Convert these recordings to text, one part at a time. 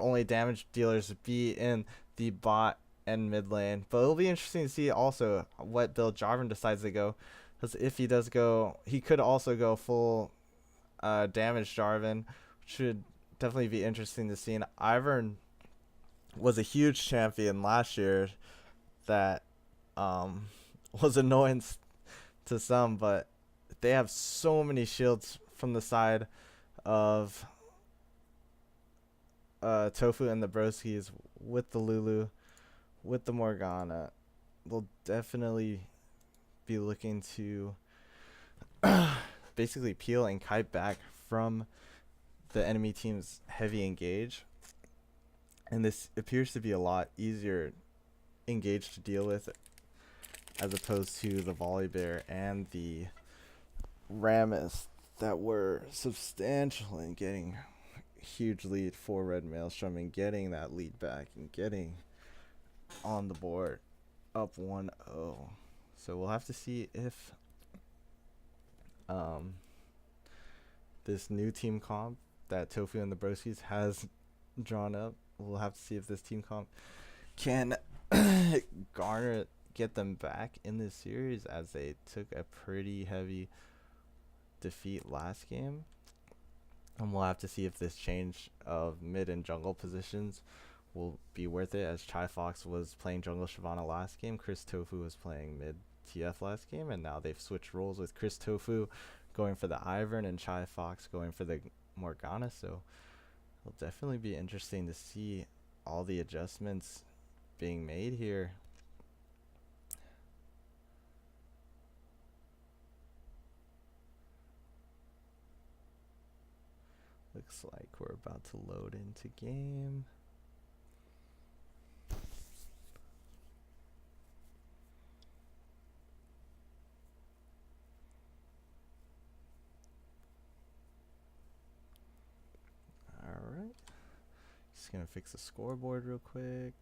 only damage dealers be in the bot and mid lane. But it'll be interesting to see also what build Jarvan decides to go. Because if he does go, he could also go full damage Jarvan. Should definitely be interesting to see. And Ivern was a huge champion last year that um, was annoying to some, but they have so many shields from the side of Tofu and the Broskis with the Lulu, with the Morgana. They'll definitely be looking to basically peel and kite back from the enemy team's heavy engage. And this appears to be a lot easier engage to deal with as opposed to the Volibear and the Rammus that were substantial in getting huge lead for Red Maelstrom and getting that lead back and getting on the board up 1-0. So we'll have to see if this new team comp that Tofu and the Broskies has drawn up, we'll have to see if this team comp can get them back in this series, as they took a pretty heavy defeat last game. And we'll have to see if this change of mid and jungle positions will be worth it, as Chai Fox was playing jungle Shyvana last game, Chris Tofu was playing mid TF last game, and now they've switched roles with Chris Tofu going for the Ivern and Chai Fox going for the Morgana. So it'll definitely be interesting to see all the adjustments being made here. Looks like we're about to load into game. Alright. Just gonna fix the scoreboard real quick.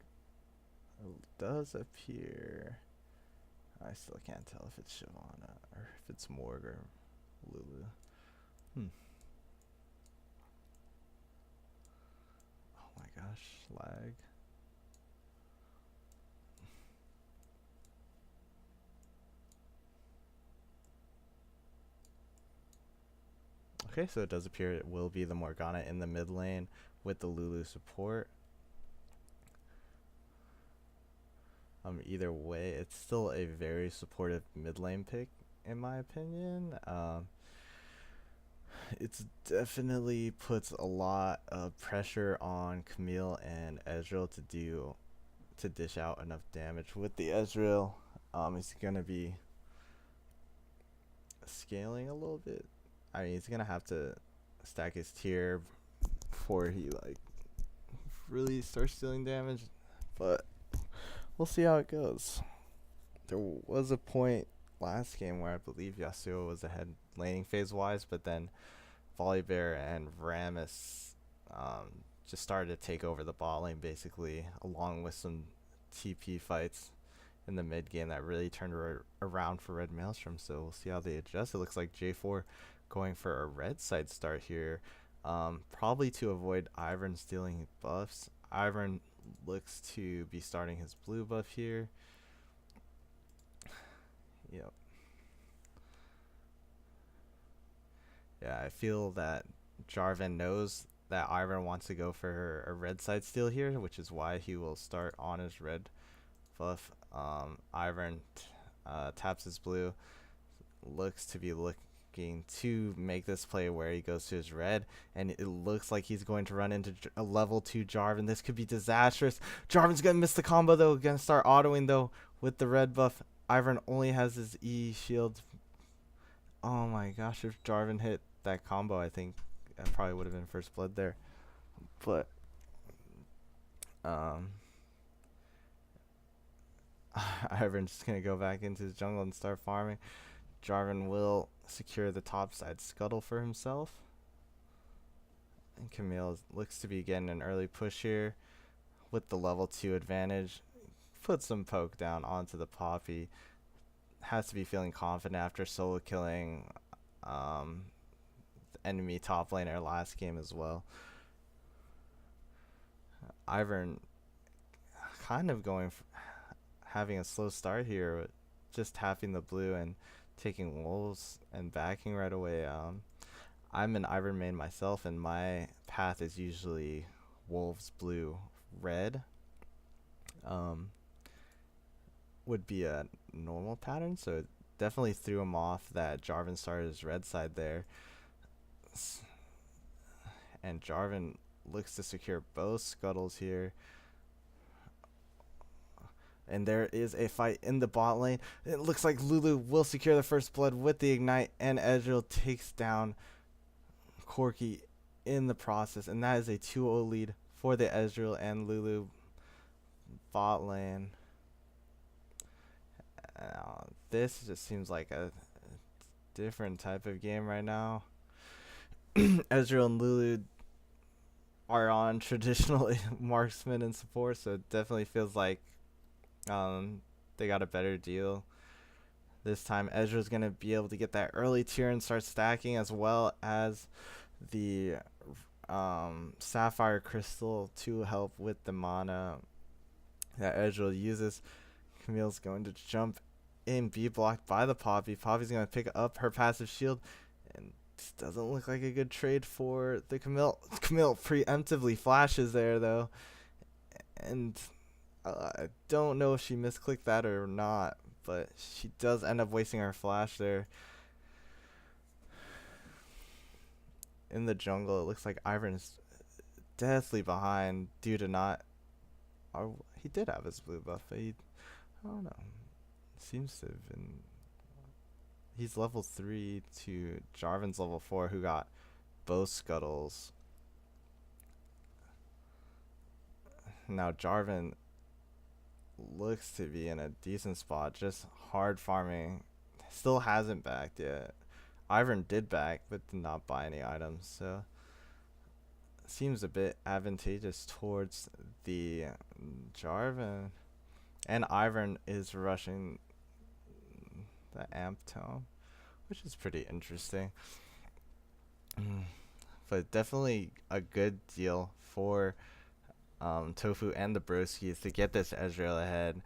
It does appear, I still can't tell if it's Shyvana or if it's Morg or Lulu. Oh my gosh, lag. Okay, so it does appear it will be the Morgana in the mid lane with the Lulu support. Either way, it's still a very supportive mid lane pick in my opinion. It's definitely puts a lot of pressure on Camille and Ezreal to dish out enough damage with the Ezreal. He's gonna be scaling a little bit. I mean, he's gonna have to stack his tier before he like really starts dealing damage, but we'll see how it goes. There was a point last game where I believe Yasuo was ahead laning phase wise, but then Volibear and Rammus just started to take over the bot lane basically, along with some TP fights in the mid game that really turned around for Red Maelstrom. So we'll see how they adjust. It looks like J4 going for a red side start here, probably to avoid Ivern stealing buffs. Ivern looks to be starting his blue buff here. Yep. Yeah, I feel that Jarvan knows that Ivern wants to go for a red side steal here, which is why he will start on his red buff. Ivern taps his blue, looks to be looking to make this play where he goes to his red, and it looks like he's going to run into a level 2 Jarvan. This could be disastrous. Jarvan's gonna miss the combo though, gonna start autoing though with the red buff. Ivern only has his E shield. Oh my gosh, if Jarvan hit that combo, I think that probably would have been first blood there. But Ivern's just gonna go back into his jungle and start farming. Jarvan will secure the top side scuttle for himself. And Camille looks to be getting an early push here with the level 2 advantage. Put some poke down onto the Poppy. Has to be feeling confident after solo killing the enemy top laner last game as well. Ivern kind of having a slow start here, with just tapping the blue and taking wolves and backing right away. I'm an Ivern main myself, and my path is usually wolves, blue, red. Um, would be a normal pattern, so it definitely threw him off that Jarvan started his red side there. And Jarvan looks to secure both scuttles here. And there is a fight in the bot lane. It looks like Lulu will secure the first blood with the ignite, and Ezreal takes down Corki in the process. And that is a 2-0 lead for the Ezreal and Lulu bot lane. This just seems like a different type of game right now. Ezreal and Lulu are on traditional marksman and support, so it definitely feels like they got a better deal. This time Ezreal's going to be able to get that early tier and start stacking, as well as the Sapphire Crystal to help with the mana that Ezreal uses. Camille's going to jump in, be blocked by the Poppy. Poppy's going to pick up her passive shield, and this doesn't look like a good trade for the Camille. Camille preemptively flashes there, though, and I don't know if she misclicked that or not, but she does end up wasting her flash there. In the jungle, it looks like Ivern is deathly behind due to not... he did have his blue buff, but I don't know. Seems to have been... He's level 3 to Jarvan's level 4, who got both scuttles. Now Jarvan looks to be in a decent spot, just hard farming. Still hasn't backed yet. Ivern did back, but did not buy any items, so seems a bit advantageous towards the Jarvan. And Ivern is rushing the amp tome, which is pretty interesting. But definitely a good deal for Tofu and the Broskis to get this Ezreal ahead.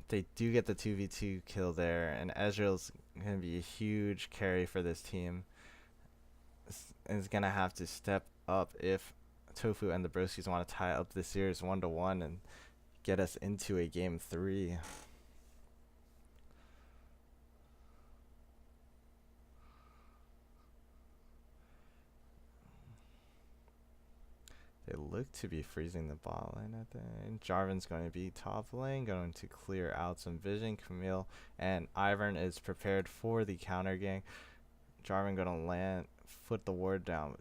They do get the 2v2 kill there, and Ezreal's going to be a huge carry for this team. Is going to have to step up if Tofu and the Broskis want to tie up the series 1-1 and get us into a game 3. They look to be freezing the bot lane, I think. Jarvan's going to be top lane, going to clear out some vision. Camille and Ivern is prepared for the counter gang. Jarvan going to foot the ward down.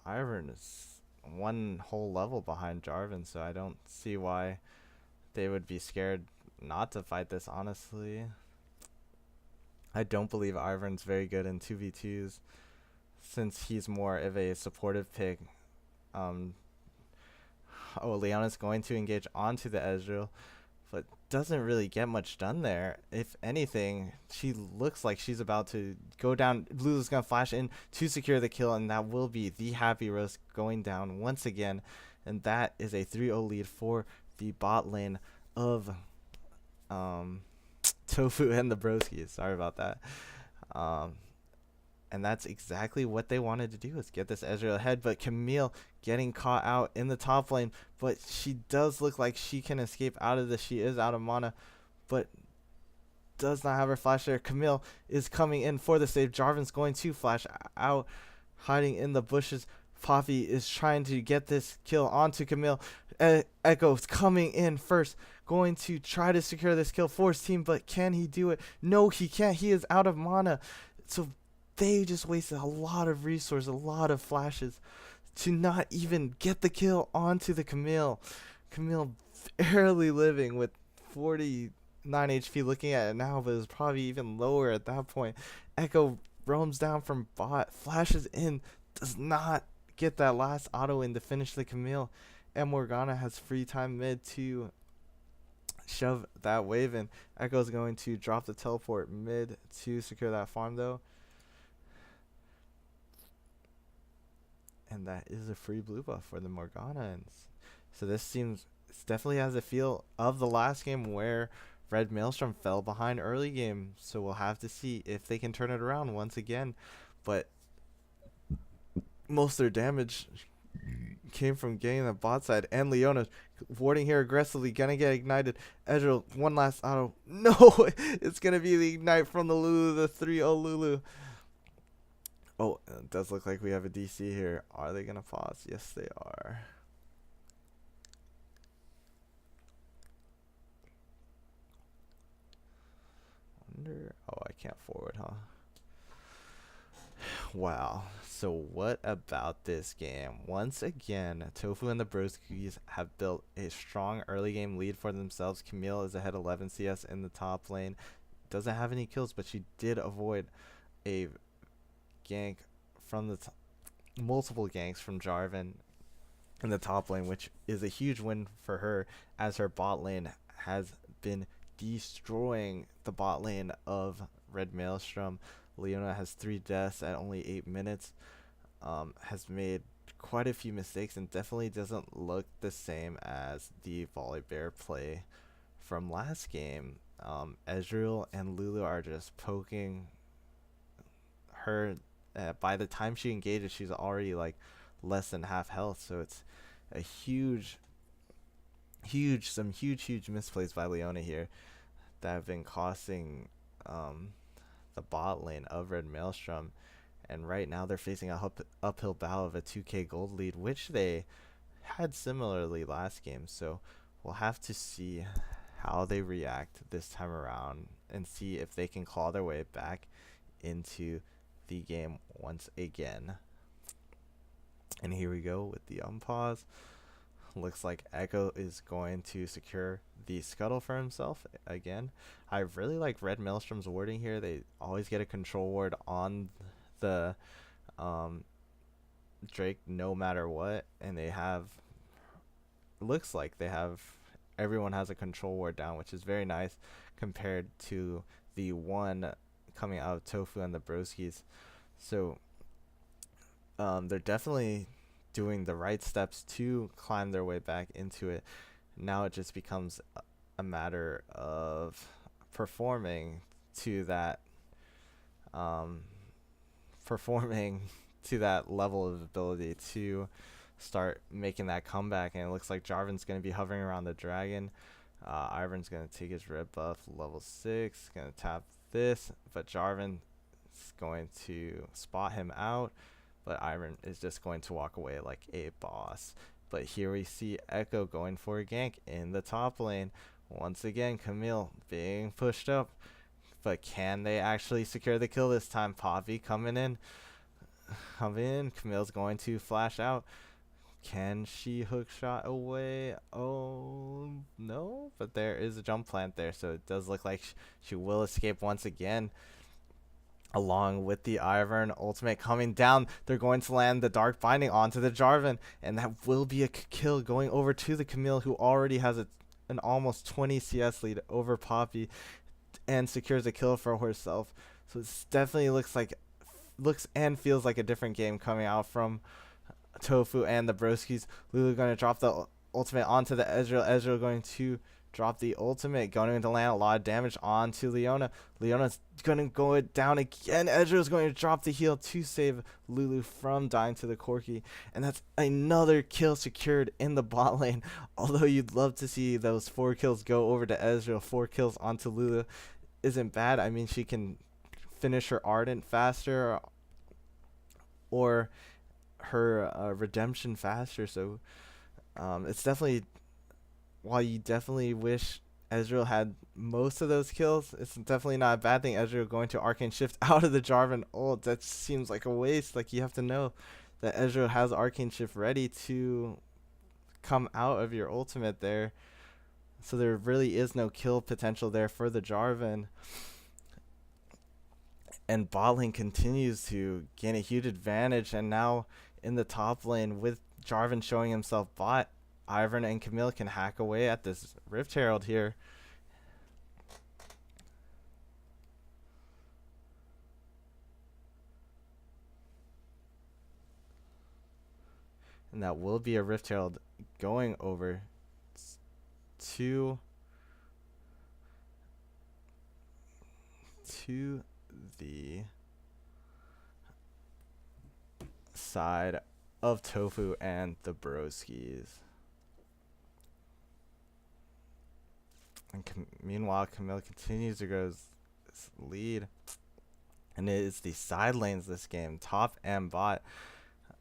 Ivern is one whole level behind Jarvan, so I don't see why they would be scared not to fight this, honestly. I don't believe Ivern's very good in 2v2s, since he's more of a supportive pick. Leona's going to engage onto the Ezreal, but doesn't really get much done there. If anything, she looks like she's about to go down. Lulu's going to flash in to secure the kill, and that will be the Happy Roast going down once again. And that is a 3-0 lead for the bot lane of Tofu and the Broskis. Sorry about that. And that's exactly what they wanted to do, is get this Ezreal ahead. But Camille getting caught out in the top lane. But she does look like she can escape out of this. She is out of mana, but does not have her flash there. Camille is coming in for the save. Jarvan's going to flash out, hiding in the bushes. Poppy is trying to get this kill onto Camille. Echo's coming in first, going to try to secure this kill for his team, but can he do it? No, he can't. He is out of mana. So they just wasted a lot of resources, a lot of flashes to not even get the kill onto the Camille. Camille barely living with 49 HP looking at it now, but it's probably even lower at that point. Echo roams down from bot, flashes in, does not get that last auto in to finish the Camille. And Morgana has free time mid to shove that wave in. Echo's going to drop the teleport mid to secure that farm, though. And that is a free blue buff for the Morgana. And So it definitely has a feel of the last game where Red Maelstrom fell behind early game. So we'll have to see if they can turn it around once again. But most of their damage came from getting the bot side, and Leona warding here aggressively, gonna get ignited. Ezreal, one last auto. No, it's gonna be the ignite from the Lulu, the 3-0 Lulu. Oh, it does look like we have a DC here. Are they gonna pause? Yes, they are. Oh, I can't forward, huh? Wow. So what about this game? Once again, Tofu and the Broskis have built a strong early game lead for themselves. Camille is ahead 11 CS in the top lane. Doesn't have any kills, but she did avoid a gank from the multiple ganks from Jarvan in the top lane, which is a huge win for her, as her bot lane has been destroying the bot lane of Red Maelstrom. Leona has 3 deaths at only 8 minutes, has made quite a few mistakes, and definitely doesn't look the same as the Volibear play from last game. Ezreal and Lulu are just poking her. By the time she engages, she's already like less than half health, so it's a huge misplays by Leona here that have been costing the bot lane of Red Maelstrom. And right now they're facing a uphill battle of a 2k gold lead, which they had similarly last game. So we'll have to see how they react this time around and see if they can claw their way back into the game once again. And here we go with the unpause. Looks like Echo is going to secure the scuttle for himself again. I really like Red Maelstrom's warding here. They always get a control ward on the Drake no matter what, and they have, looks like they have, everyone has a control ward down, which is very nice compared to the one coming out of Tofu and the Broskis. So they're definitely doing the right steps to climb their way back into it. Now it just becomes a matter of performing to that level of ability to start making that comeback. And it looks like Jarvan's going to be hovering around the dragon. Ivan's going to take his red buff level 6, going to tap this, but Jarvan is going to spot him out, but Ivan is just going to walk away like a boss. But here we see Echo going for a gank in the top lane. Once again, Camille being pushed up, but can they actually secure the kill this time? Poppy coming in. Camille's going to flash out. Can she hook shot away? Oh, no. But there is a jump plant there, so it does look like she will escape once again. Along with the Ivern ultimate coming down, they're going to land the Dark Binding onto the Jarvan, and that will be a kill going over to the Camille, who already has an almost 20 CS lead over Poppy and secures a kill for herself. So it definitely looks and feels like a different game coming out from Tofu and the Broskis. Lulu going to drop the ultimate onto the Ezreal. Ezreal going to drop the ultimate, going to land a lot of damage onto Leona. Leona's going to go down again. Ezreal's going to drop the heal to save Lulu from dying to the Corki. And that's another kill secured in the bot lane. Although you'd love to see those 4 kills go over to Ezreal. 4 kills onto Lulu isn't bad. I mean, she can finish her Ardent faster or her redemption faster. So it's definitely, while you definitely wish Ezreal had most of those kills, it's definitely not a bad thing. Ezreal going to Arcane Shift out of the Jarvan ult. That seems like a waste. Like, you have to know that Ezreal has Arcane Shift ready to come out of your ultimate there. So there really is no kill potential there for the Jarvan. And bot lane continues to gain a huge advantage, and now in the top lane with Jarvan showing himself bot, Ivern and Camille can hack away at this Rift Herald here. And that will be a Rift Herald going over to the side of Tofu and the Broskis. And meanwhile, Camille continues to grow his lead. And it is the side lanes this game, top and bot.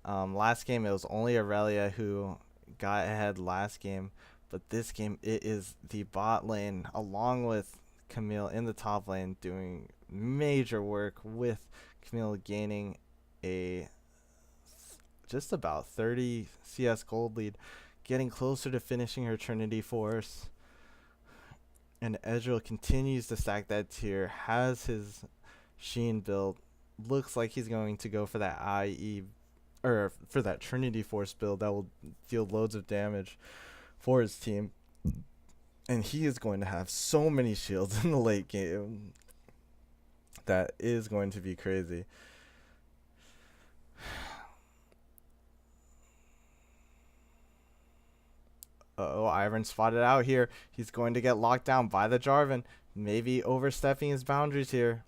Last game, it was only Aurelia who got ahead last game. But this game, it is the bot lane, along with Camille in the top lane, doing major work, with Camille gaining a just about 30 CS gold lead, getting closer to finishing her Trinity Force. And Ezreal continues to stack that tier, has his Sheen build, looks like he's going to go for that IE, or for that Trinity Force build that will deal loads of damage for his team. And he is going to have so many shields in the late game. That is going to be crazy. Uh-oh, Iron spotted out here. He's going to get locked down by the Jarvan. Maybe overstepping his boundaries here.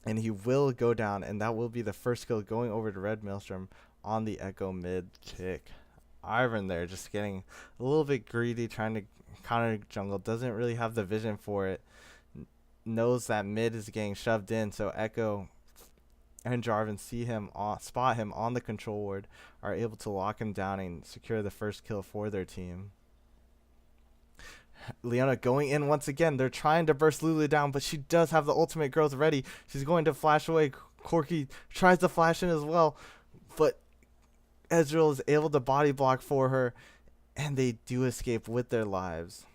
And he will go down, and that will be the first kill going over to Red Maelstrom on the Echo mid kick. Iron there just getting a little bit greedy, trying to counter jungle. Doesn't really have the vision for it. Knows that mid is getting shoved in, so Echo and Jarvan see him, spot him on the control ward, are able to lock him down and secure the first kill for their team. Leona going in once again. They're trying to burst Lulu down, but she does have the ultimate growth ready. She's going to flash away. Corki tries to flash in as well, but Ezreal is able to body block for her, and they do escape with their lives.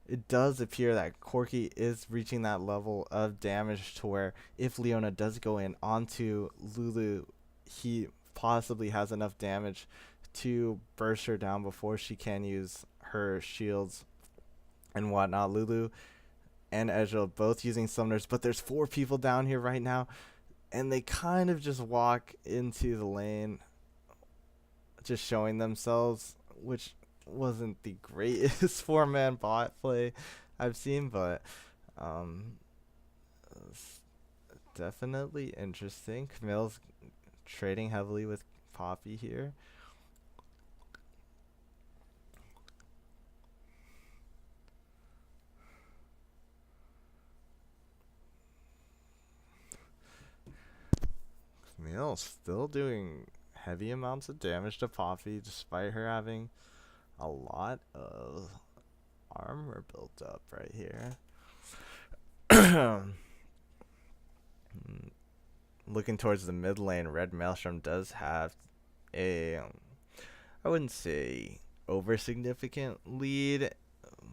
It does appear that Corki is reaching that level of damage to where if Leona does go in onto Lulu, he possibly has enough damage to burst her down before she can use her shields and whatnot. Lulu and Ezreal both using summoners, but there's 4 people down here right now, and they kind of just walk into the lane, just showing themselves, which wasn't the greatest 4-man bot play I've seen, but it's definitely interesting. Camille's trading heavily with Poppy here. Camille still doing heavy amounts of damage to Poppy despite her having a lot of armor built up right here. Looking towards the mid lane, Red Maelstrom does have a, I wouldn't say over significant lead,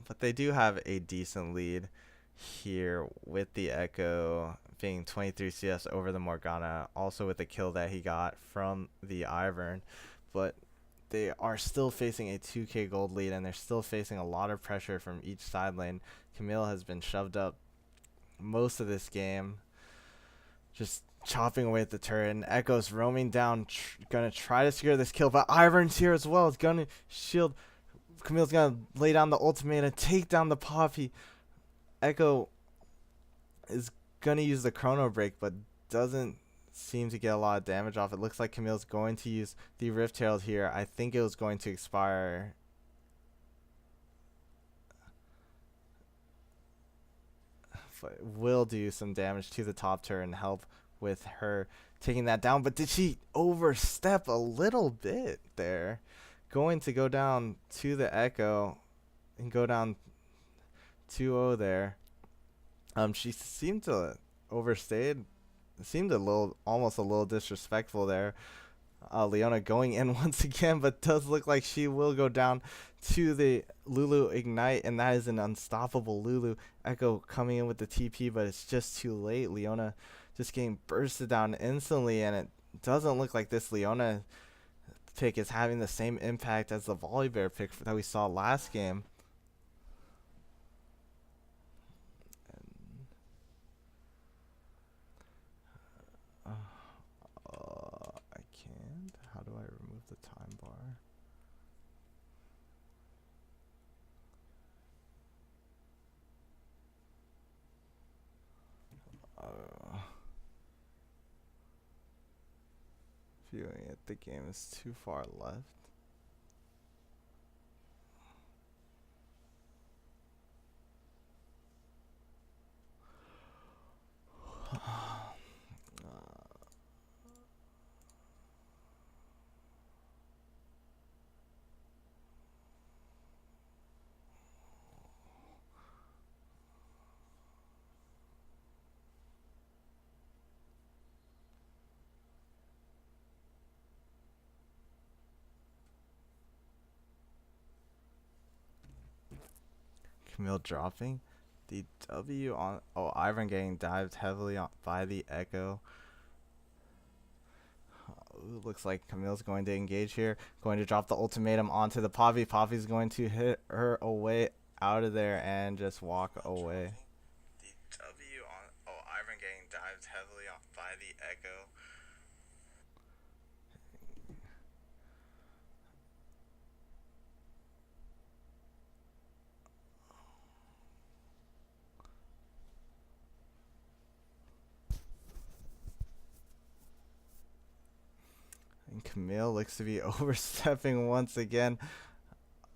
but they do have a decent lead here with the Echo being 23 CS over the Morgana, also with the kill that he got from the Ivern. But they are still facing a 2k gold lead, and they're still facing a lot of pressure from each side lane. Camille has been shoved up most of this game, just chopping away at the turret, and Echo's roaming down, gonna try to secure this kill, but Ivern's here as well. It's gonna shield. Camille's gonna lay down the ultimate and take down the Poppy. Echo is gonna use the chrono break, but doesn't seem to get a lot of damage off. It looks like Camille's going to use the Rift Herald here. I think it was going to expire. But will do some damage to the top turret and help with her taking that down. But did she overstep a little bit there? Going to go down to the Echo and go down 2-0 there. She seemed to overstayed. It seemed almost a little disrespectful there. Leona going in once again, but does look like she will go down to the Lulu Ignite, and that is an unstoppable Lulu. Echo coming in with the TP, but it's just too late. Leona just getting bursted down instantly, and it doesn't look like this Leona pick is having the same impact as the Volibear pick that we saw last game. viewing it, the game is too far left. Camille dropping the W on. Oh, Ivan getting dived heavily on by the Echo. Looks like Camille's going to engage here. Going to drop the ultimatum onto the Poppy. Poppy's going to hit her away out of there and just walk away. The W on. Oh, Ivan getting dived heavily on by the Echo. And Camille looks to be overstepping once again.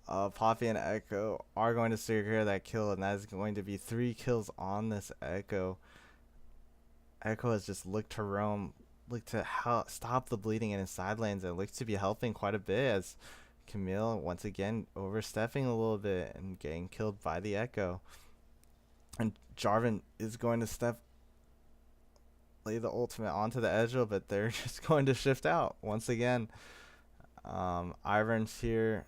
Poppy and Echo are going to secure that kill, and that is going to be 3 kills on this Echo. Echo has just looked to roam, looked to stop the bleeding in his side lanes, and looks to be helping quite a bit as Camille once again overstepping a little bit and getting killed by the Echo. And Jarvan is going to lay the ultimate onto the Ezreal, but they're just going to shift out once again. Ivan's here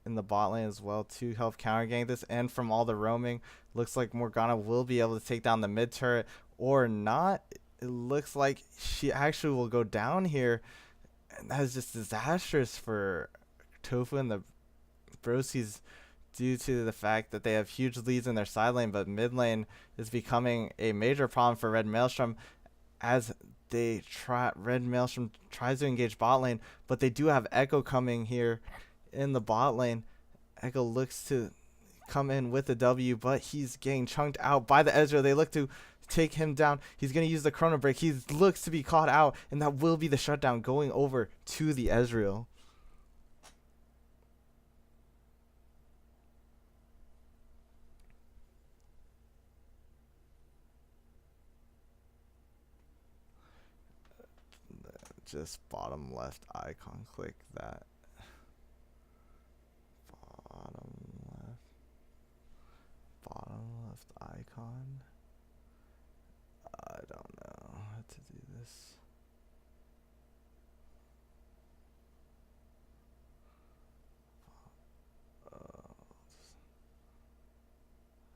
in the bot lane as well to help counter gank this, and from all the roaming, looks like Morgana will be able to take down the mid turret or not. It looks like she actually will go down here, and that is just disastrous for Tofu and the Broskies due to the fact that they have huge leads in their side lane, but mid lane is becoming a major problem for Red Maelstrom as Red Maelstrom tries to engage bot lane, but they do have Echo coming here in the bot lane. Echo looks to come in with the W, but he's getting chunked out by the Ezreal. They look to take him down. He's going to use the Chrono Break. He looks to be caught out, and that will be the shutdown going over to the Ezreal. Just bottom left icon, click that. Bottom left icon. I don't know how to do this.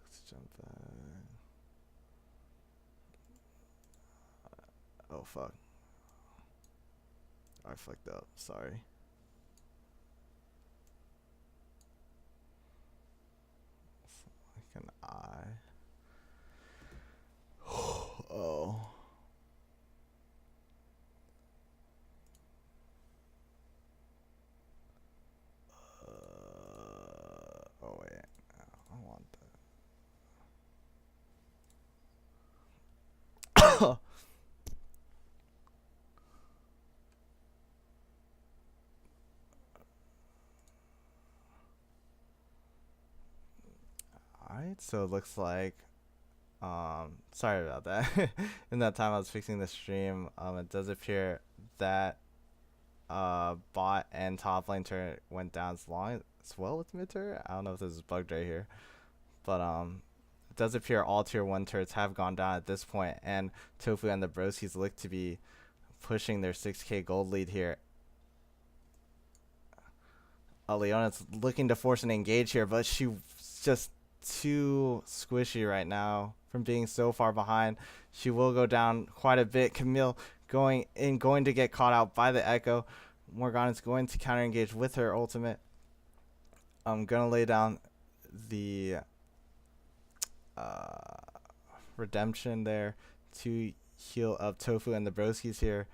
Let's jump back. Oh fuck. I fucked up. Sorry. Like an eye. Oh. Oh wait. I want that. Alright, so it looks like sorry about that. In that time I was fixing the stream, it does appear that bot and top lane turret went down as well with mid turret. I don't know if this is bugged right here, but it does appear all tier 1 turrets have gone down at this point, and Tofu and the Broskies look to be pushing their 6k gold lead here. Leona's looking to force an engage here, but she's just too squishy right now from being so far behind. She will go down quite a bit. Camille going to get caught out by the Echo. Morgana's going to counter engage with her ultimate. I'm gonna lay down the redemption there to heal up Tofu and the Broskies here.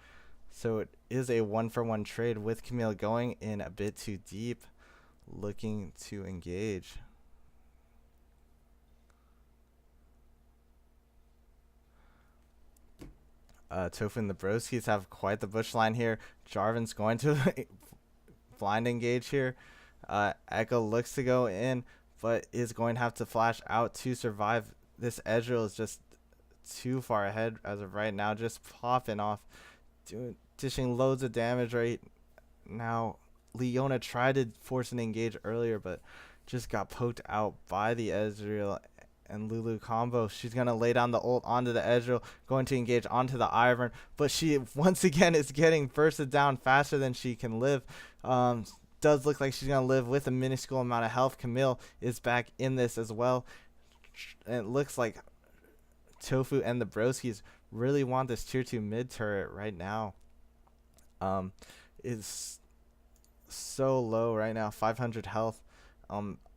So it is a 1-for-1 trade with Camille going in a bit too deep, looking to engage. Tofu and the Broskis have quite the bush line here. Jarvan's going to blind engage here. Echo looks to go in, but is going to have to flash out to survive. This Ezreal is just too far ahead as of right now, just popping off, dishing loads of damage right now. Leona tried to force an engage earlier, but just got poked out by the Ezreal and Lulu combo. She's going to lay down the ult onto the Ezreal, going to engage onto the Ivern, but she once again is getting bursted down faster than she can live. Does look like she's going to live with a minuscule amount of health. Camille is back in this as well. And it looks like Tofu and the Broskis really want this tier 2 mid turret right now. Is so low right now, 500 health.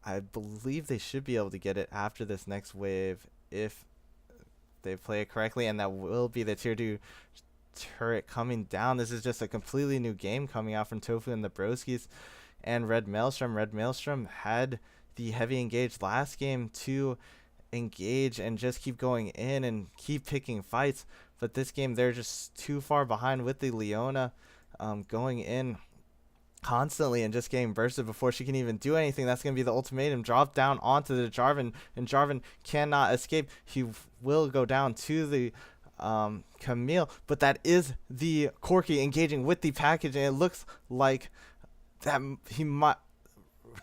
I believe they should be able to get it after this next wave if they play it correctly, and that will be the tier 2 turret coming down. This is just a completely new game coming out from Tofu and the Broskis and Red Maelstrom. Red Maelstrom had the heavy engage last game to engage and just keep going in and keep picking fights, but this game they're just too far behind with the Leona going in constantly and just getting bursted before she can even do anything. That's going to be the ultimatum. Drop down onto the Jarvan, and Jarvan cannot escape. He will go down to the Camille, but that is the Corki engaging with the package, and it looks like that he might,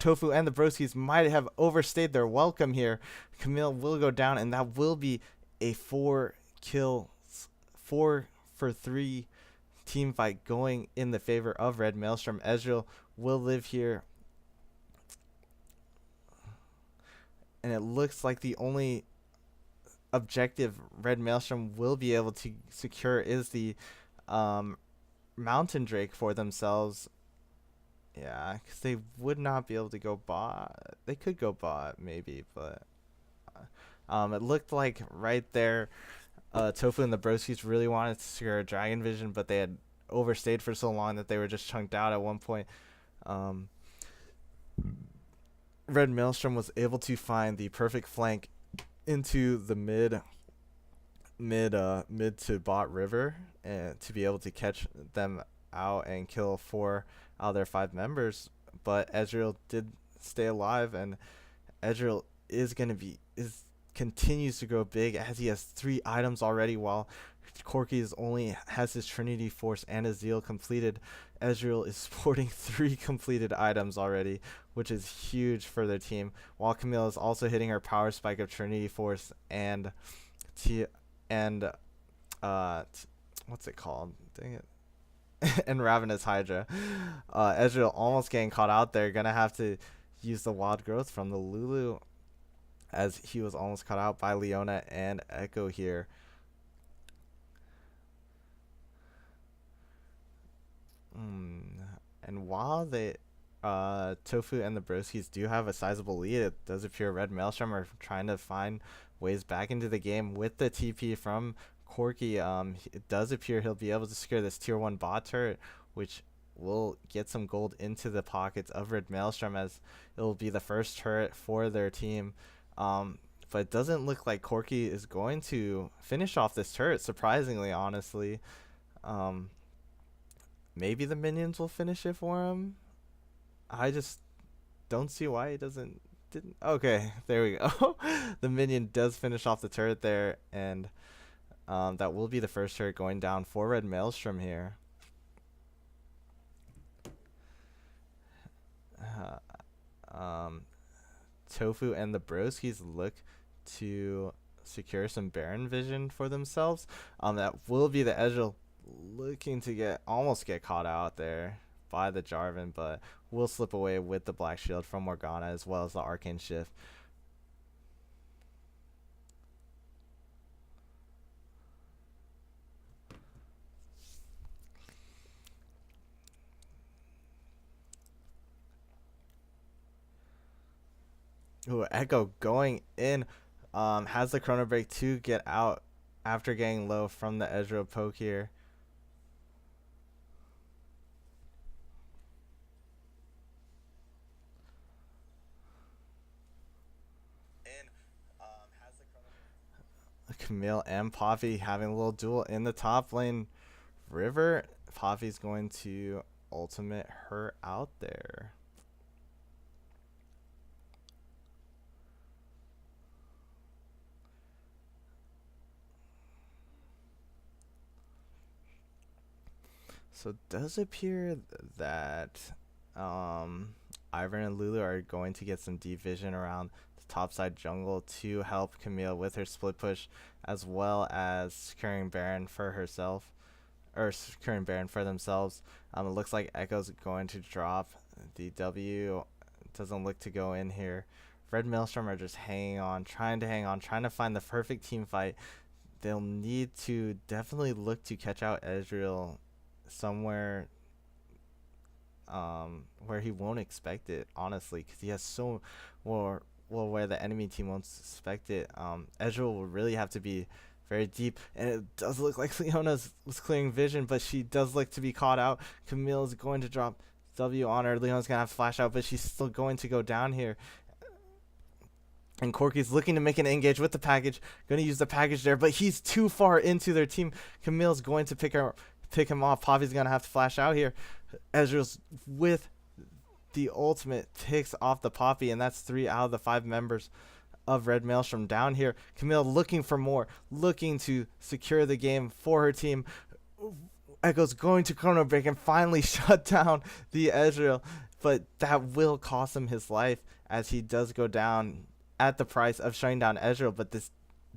Tofu and the Broskis might have overstayed their welcome here. Camille will go down, and that will be a 4 for 3 team fight going in the favor of Red Maelstrom. Ezreal will live here, and it looks like the only objective Red Maelstrom will be able to secure is the Mountain Drake for themselves. Yeah, because they would not be able to go bot. They could go bot maybe, but it looked like right there Tofu and the Broskis really wanted to secure a Dragon Vision, but they had overstayed for so long that they were just chunked out at one point. Red Maelstrom was able to find the perfect flank into the mid to bot river, and to be able to catch them out and kill 4 out of their 5 members. But Ezreal did stay alive, and Ezreal continues to grow big as he has 3 items already, while Corki only has his Trinity Force and his Zeal completed. Ezreal is sporting 3 completed items already, which is huge for their team, while Camille is also hitting her power spike of Trinity Force and what's it called? Dang it. And Ravenous Hydra. Ezreal almost getting caught out there. Gonna have to use the wild growth from the Lulu, as he was almost caught out by Leona and Echo here. And while they Tofu and the Broskis do have a sizable lead, it does appear Red Maelstrom are trying to find ways back into the game with the TP from Corki. It does appear he'll be able to secure this tier 1 bot turret, which will get some gold into the pockets of Red Maelstrom, as it will be the first turret for their team. But it doesn't look like Corki is going to finish off this turret, surprisingly, honestly. Maybe the minions will finish it for him. I just don't see why he didn't. Okay, there we go. The minion does finish off the turret there, and that will be the first turret going down for Red Maelstrom here. Tofu and the Broskis look to secure some Baron Vision for themselves. That will be the Ezreal looking to almost get caught out there by the Jarvan, but will slip away with the Black Shield from Morgana as well as the Arcane Shift. Ooh, Echo going in, has the Chrono Break to get out after getting low from the Ezreal poke here. Camille and Poppy having a little duel in the top lane. River, Poppy's going to ultimate her out there. So it does appear that Ivern and Lulu are going to get some deep vision around the topside jungle to help Camille with her split push, as well as securing Baron for herself, or securing Baron for themselves. It looks like Echo's going to drop the W. Doesn't look to go in here. Red Maelstrom are just hanging on, trying to find the perfect team fight. They'll need to definitely look to catch out Ezreal somewhere where he won't expect it, honestly, because he has so where the enemy team won't suspect it. Ezreal will really have to be very deep, and it does look like Leona was clearing vision, but she does look to be caught out. Camille's going to drop W on her. Leona's gonna have to flash out, but she's still going to go down here. And Corky's looking to make an engage with the package, going to use the package there, but he's too far into their team. Camille's going to pick him off. Poppy's going to have to flash out here. Ezreal's with the ultimate picks off the Poppy, and that's 3 out of the 5 members of Red Maelstrom down here. Camille looking for more, looking to secure the game for her team. Echo's going to chrono break and finally shut down the Ezreal, but that will cost him his life as he does go down at the price of shutting down Ezreal, but this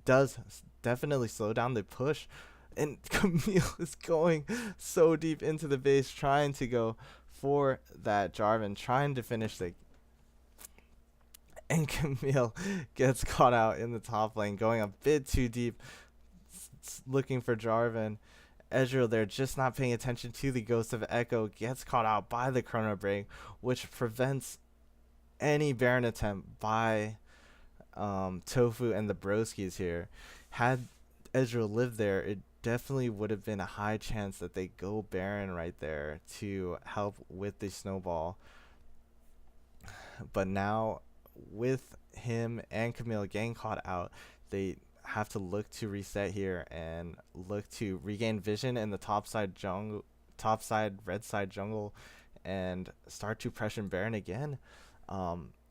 does definitely slow down the push. And Camille is going so deep into the base, trying to go for that Jarvan, trying to finish the... And Camille gets caught out in the top lane, going a bit too deep, looking for Jarvan. Ezreal there just not paying attention to the Ghost of Echo, gets caught out by the Chrono Break, which prevents any Baron attempt by Tofu and the Broskis here. Had Ezreal lived there, it definitely would have been a high chance that they go Baron right there to help with the snowball. But now, with him and Camille getting caught out, they have to look to reset here and look to regain vision in the topside red side jungle and start to pressure Baron again.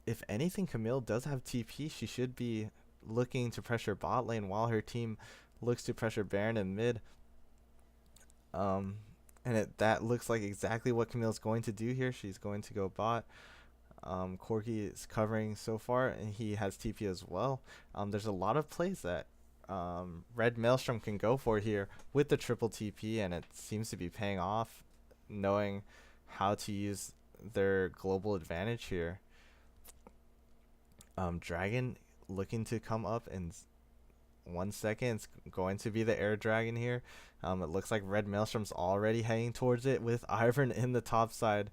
If anything, Camille does have TP. She should be looking to pressure bot lane while her team looks to pressure Baron in mid. And that looks like exactly what Camille's going to do here. She's going to go bot. Corky is covering so far, and he has TP as well. There's a lot of plays that Red Maelstrom can go for here with the triple TP, and it seems to be paying off, knowing how to use their global advantage here. Dragon looking to come up in 1 second. It's going to be the air dragon here. It looks like Red Maelstrom's already heading towards it with Ivern in the top side,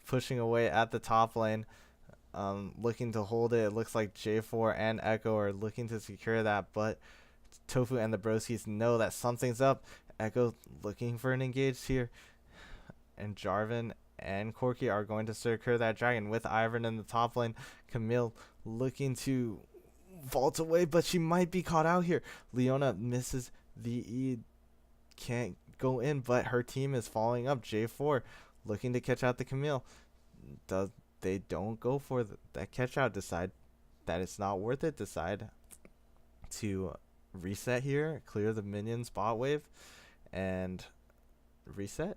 pushing away at the top lane, looking to hold it. It looks like J4 and Echo are looking to secure that, but Tofu and the Broskis know that something's up. Echo looking for an engage here, and Jarvan and Corky are going to secure that dragon with Ivern in the top lane. Camille looking to vault away, but she might be caught out here. Leona misses the E, can't go in, but her team is following up. J4 looking to catch out the Camille. They don't go for that catch out, decide that it's not worth it, decide to reset here, clear the minions bot wave, and reset.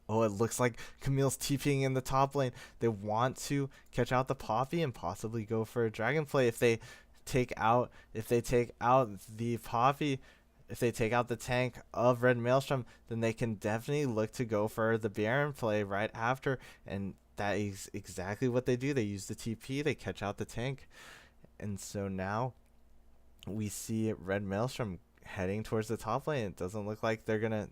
Oh, it looks like Camille's TPing in the top lane. They want to catch out the Poppy and possibly go for a dragon play. If they take out the Poppy, if they take out the tank of Red Maelstrom, then they can definitely look to go for the Baron play right after, and that is exactly what they do. They use the TP, they catch out the tank, and so now we see Red Maelstrom heading towards the top lane. It doesn't look like they're gonna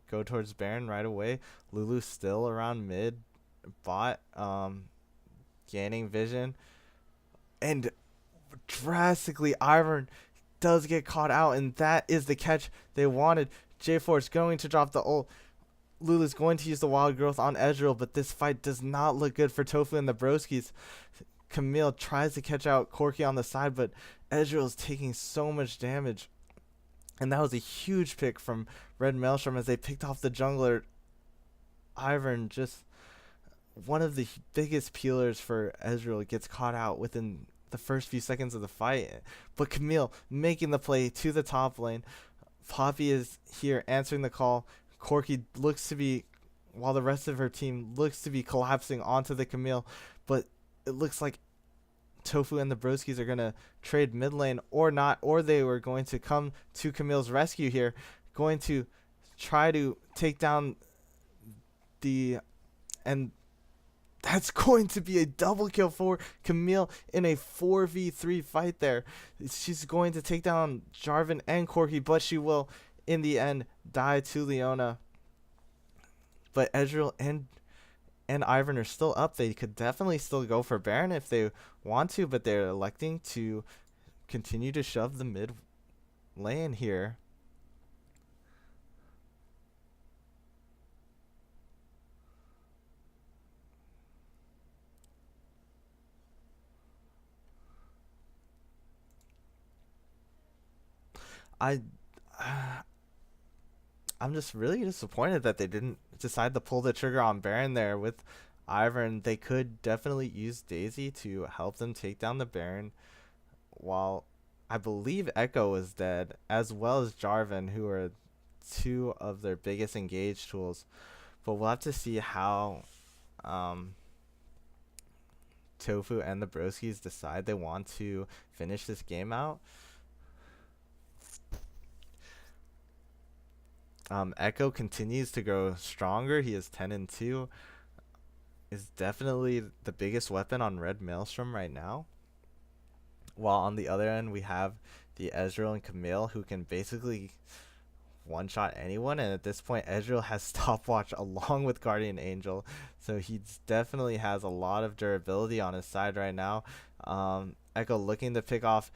go towards Baron right away. Lulu's still around mid bot, gaining vision, and drastically Ivern does get caught out, and that is the catch they wanted. J4 is going to drop the ult. Lulu's going to use the wild growth on Ezreal, but this fight does not look good for Tofu and the Broskis. Camille tries to catch out Corki on the side, but Ezreal's taking so much damage. And that was a huge pick from Red Maelstrom as they picked off the jungler. Ivern, just one of the biggest peelers for Ezreal, gets caught out within the first few seconds of the fight. But Camille making the play to the top lane. Poppy is here answering the call. Corki looks to be, while the rest of her team looks to be collapsing onto the Camille, but it looks like Tofu and the Broskis are going to trade mid lane or not, or they were going to come to Camille's rescue here, going to try to take down and that's going to be a double kill for Camille in a 4v3 fight there. She's going to take down Jarvan and Corki, but she will, in the end, die to Leona. But Ezreal and Ivern are still up. They could definitely still go for Baron if they want to, but they're electing to continue to shove the mid lane here. I'm just really disappointed that they didn't decide to pull the trigger on Baron there with Ivern. They could definitely use Daisy to help them take down the Baron, while I believe Echo is dead, as well as Jarvan, who are two of their biggest engage tools. But we'll have to see how Tofu and the Broskis decide they want to finish this game out. Echo continues to grow stronger. He is 10-2. Is definitely the biggest weapon on Red Maelstrom right now. While on the other end we have the Ezreal and Camille, who can basically one-shot anyone. And at this point, Ezreal has stopwatch along with Guardian Angel, so he definitely has a lot of durability on his side right now. Echo looking to pick off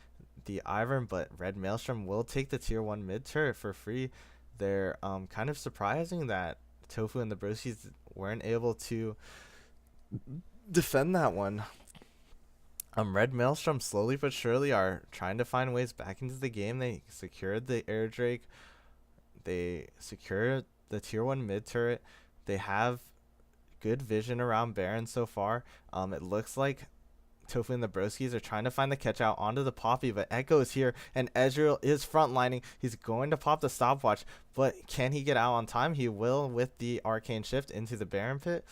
the Ivern, but Red Maelstrom will take the tier 1 mid turret for free. They're kind of surprising that Tofu and the Broskis weren't able to defend that one. Red Maelstrom slowly but surely are trying to find ways back into the game. They secured the air drake. They secured the tier 1 mid turret. They have good vision around Baron so far. It looks like Tofu and the Broskis are trying to find the catch out onto the Poppy, but Echo is here and Ezreal is frontlining. He's going to pop the stopwatch, but can he get out on time? He will with the arcane shift into the Baron pit.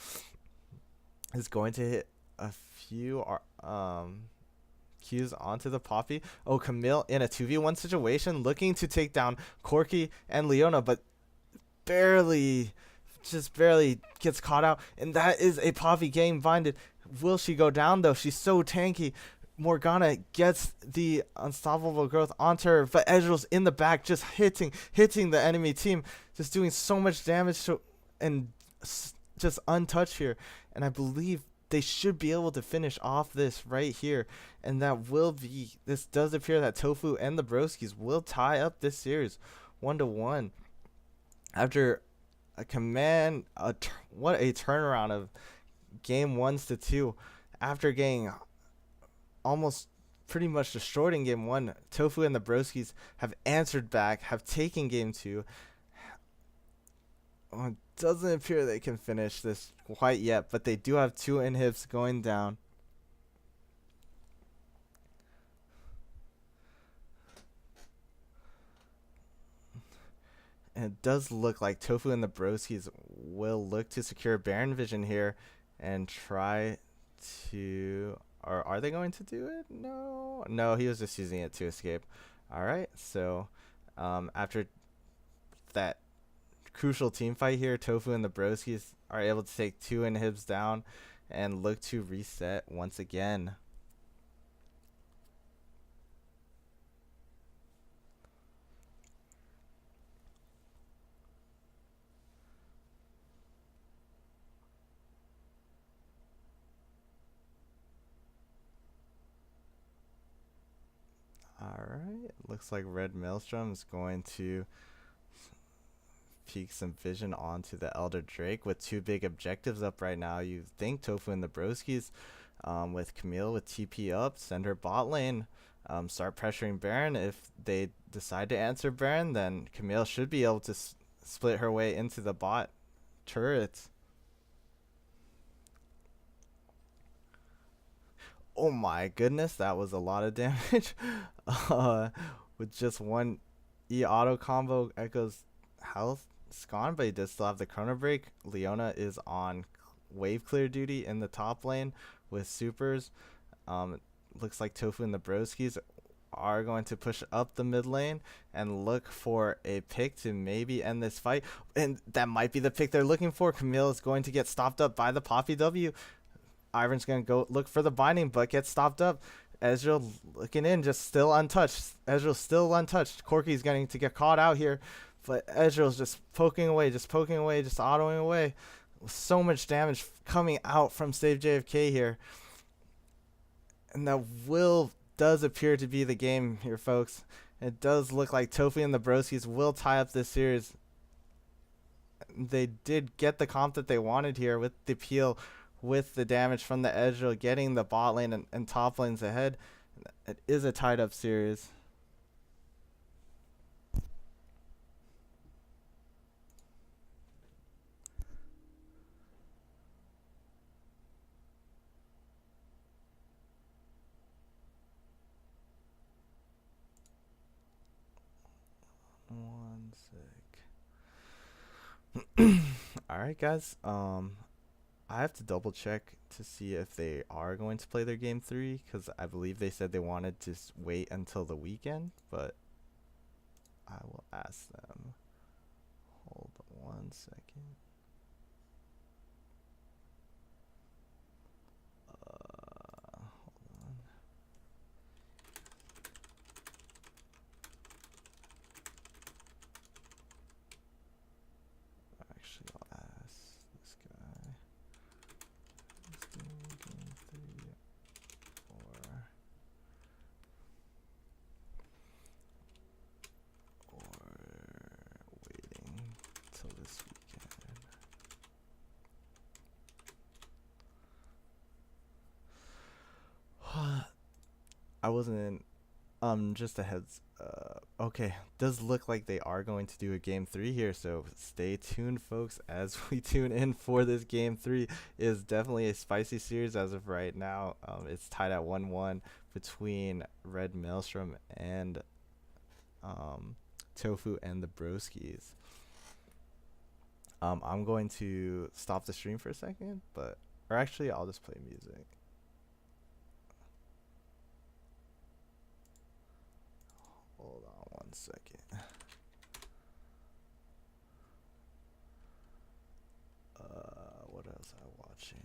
He's going to hit a few Qs onto the Poppy. Oh, Camille in a 2v1 situation looking to take down Corki and Leona, but just barely gets caught out, and that is a Poppy getting binded. Will she go down though? She's so tanky. Morgana gets the unstoppable growth onto her, but Ezreal's in the back just hitting the enemy team, just doing so much damage and just untouched here. And I believe they should be able to finish off this right here, and this does appear that Tofu and the Broskis will tie up this series 1-1 after a what a turnaround of game 1s to 2 after getting almost pretty much destroyed in game 1. Tofu and the Broskis have answered back, have taken game 2. It doesn't appear they can finish this quite yet, but they do have 2 inhibs going down. And it does look like Tofu and the Broskis will look to secure Baron vision here and try to... Or are they going to do it? No, he was just using it to escape. Alright, so after that crucial team fight here, Tofu and the Broskis are able to take 2 inhibs down and look to reset once again. Alright, looks like Red Maelstrom is going to peek some vision onto the Elder Drake with 2 big objectives up right now. You think Tofu and the Broskis with Camille with TP up, send her bot lane, start pressuring Baron. If they decide to answer Baron, then Camille should be able to split her way into the bot turret. Oh my goodness, that was a lot of damage. With just one E auto combo, Echo's health is gone, but he does still have the chrono break. Leona is on wave clear duty in the top lane with supers. Looks like Tofu and the Broskis are going to push up the mid lane and look for a pick to maybe end this fight. And that might be the pick they're looking for. Camille is going to get stopped up by the Poppy W. Ivan's going to go look for the binding, but gets stopped up. Ezreal looking in, just still untouched. Ezreal's still untouched. Corki's going to get caught out here, but Ezreal's just poking away, just autoing away. So much damage coming out from Save JFK here. And that does appear to be the game here, folks. It does look like Tofu and the Broskis will tie up this series. They did get the comp that they wanted here with the peel, with the damage from the Ezreal, getting the bot lane and top lanes ahead. It is a tied up series. One sec. All right, guys. I have to double check to see if they are going to play their game 3, because I believe they said they wanted to wait until the weekend, but I will ask them. Hold on 1 second. Hold on. Actually, I'll ask this guy. Game 3 or waiting till this weekend. I wasn't just a heads okay, does look like they are going to do a game 3 here, so stay tuned, folks, as we tune in for this game 3. It is definitely a spicy series as of right now. It's tied at 1-1 between Red Maelstrom and Tofu and the Broskis. I'm going to stop the stream for a second, or actually I'll just play music. Hold on 1 second. What else am I watching?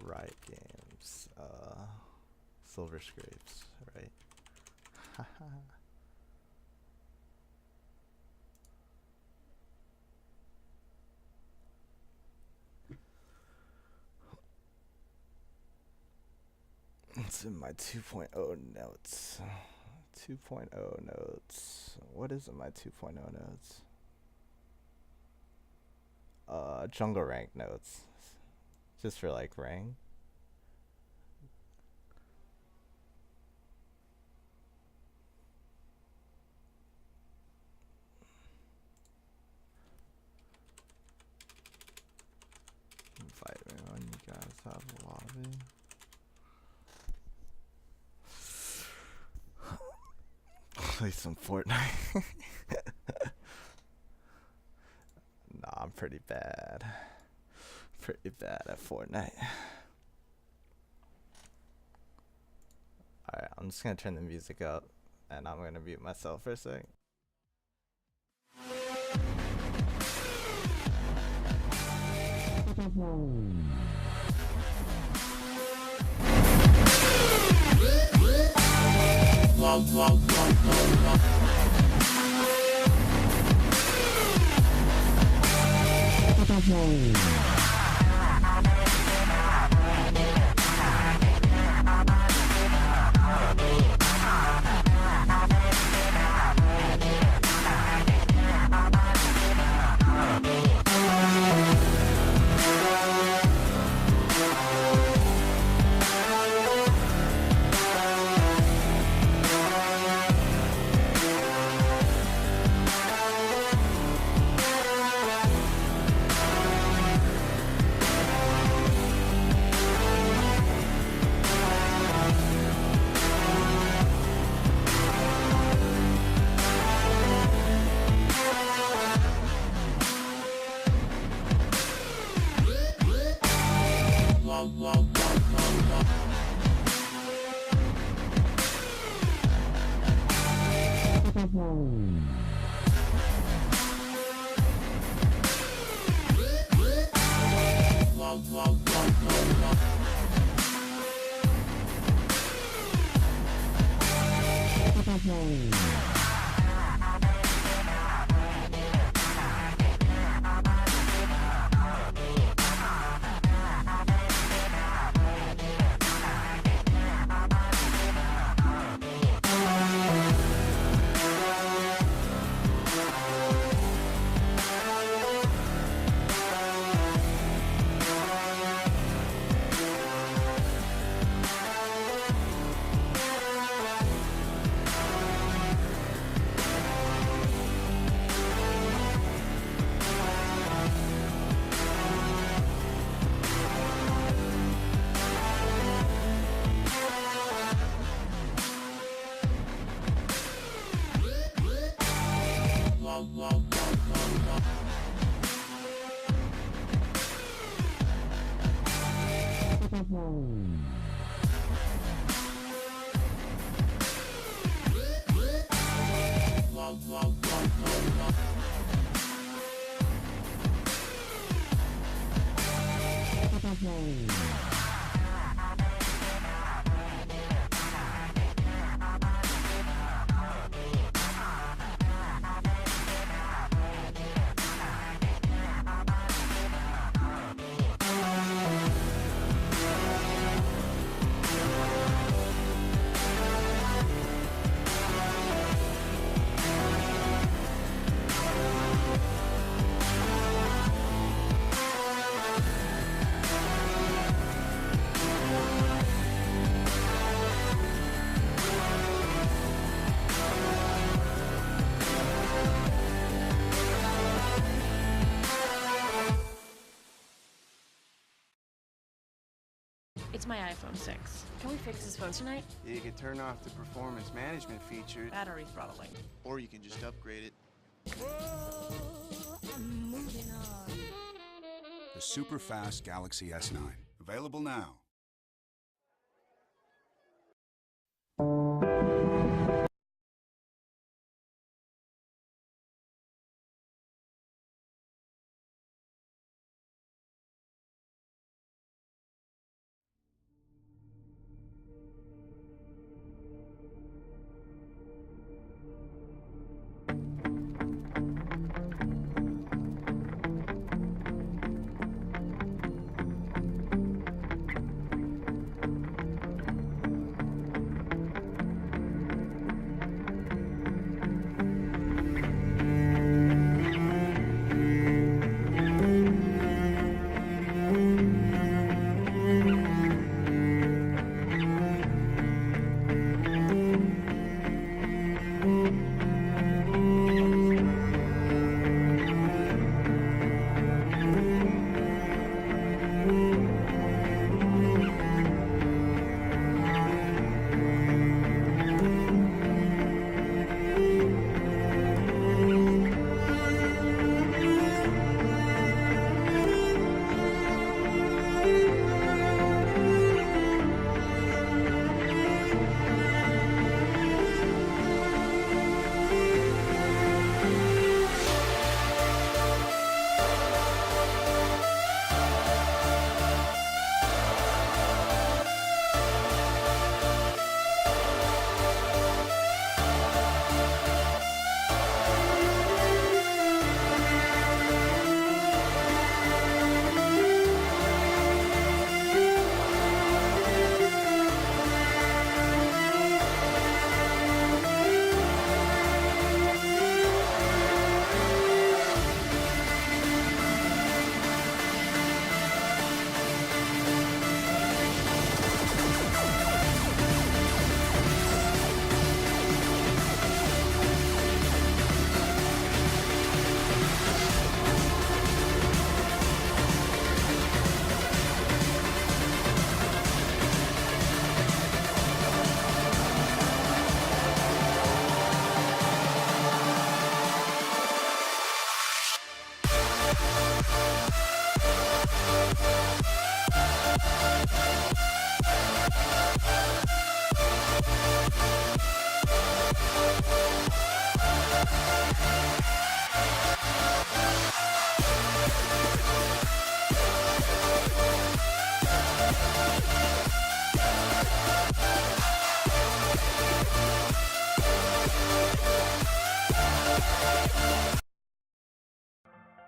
Riot Games. Silver Scrapes, right? It's in my 2.0 notes. 2.0 notes. What is in my 2.0 notes? Jungle rank notes. Just for like rank. Invite me when you guys have a lobby. Play some Fortnite. Nah, I'm pretty bad. Pretty bad at Fortnite. Alright, I'm just gonna turn the music up and I'm gonna mute myself for a sec. It's my iPhone 6. Can we fix this phone tonight? You can turn off the performance management feature. Battery throttling. Or you can just upgrade it. Whoa, I'm moving on. The super fast Galaxy S9. Available now.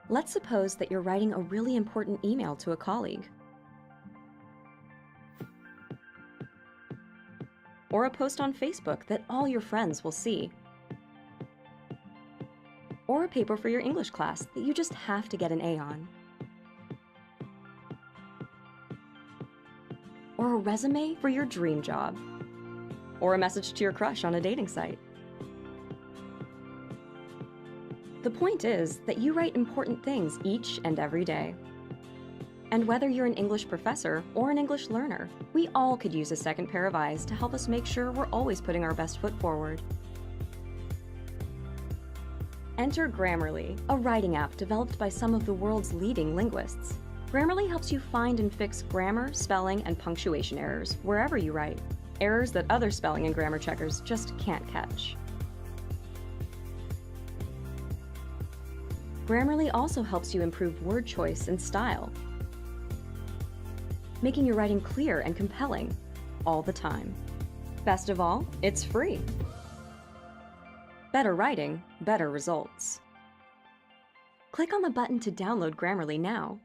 Let's suppose that you're writing a really important email to a colleague, or a post on Facebook that all your friends will see, or a paper for your English class that you just have to get an A on, or a resume for your dream job, or a message to your crush on a dating site. The point is that you write important things each and every day. And whether you're an English professor or an English learner, we all could use a second pair of eyes to help us make sure we're always putting our best foot forward. Enter Grammarly, a writing app developed by some of the world's leading linguists. Grammarly helps you find and fix grammar, spelling, and punctuation errors wherever you write, errors that other spelling and grammar checkers just can't catch. Grammarly also helps you improve word choice and style, making your writing clear and compelling all the time. Best of all, it's free. Better writing, better results. Click on the button to download Grammarly now.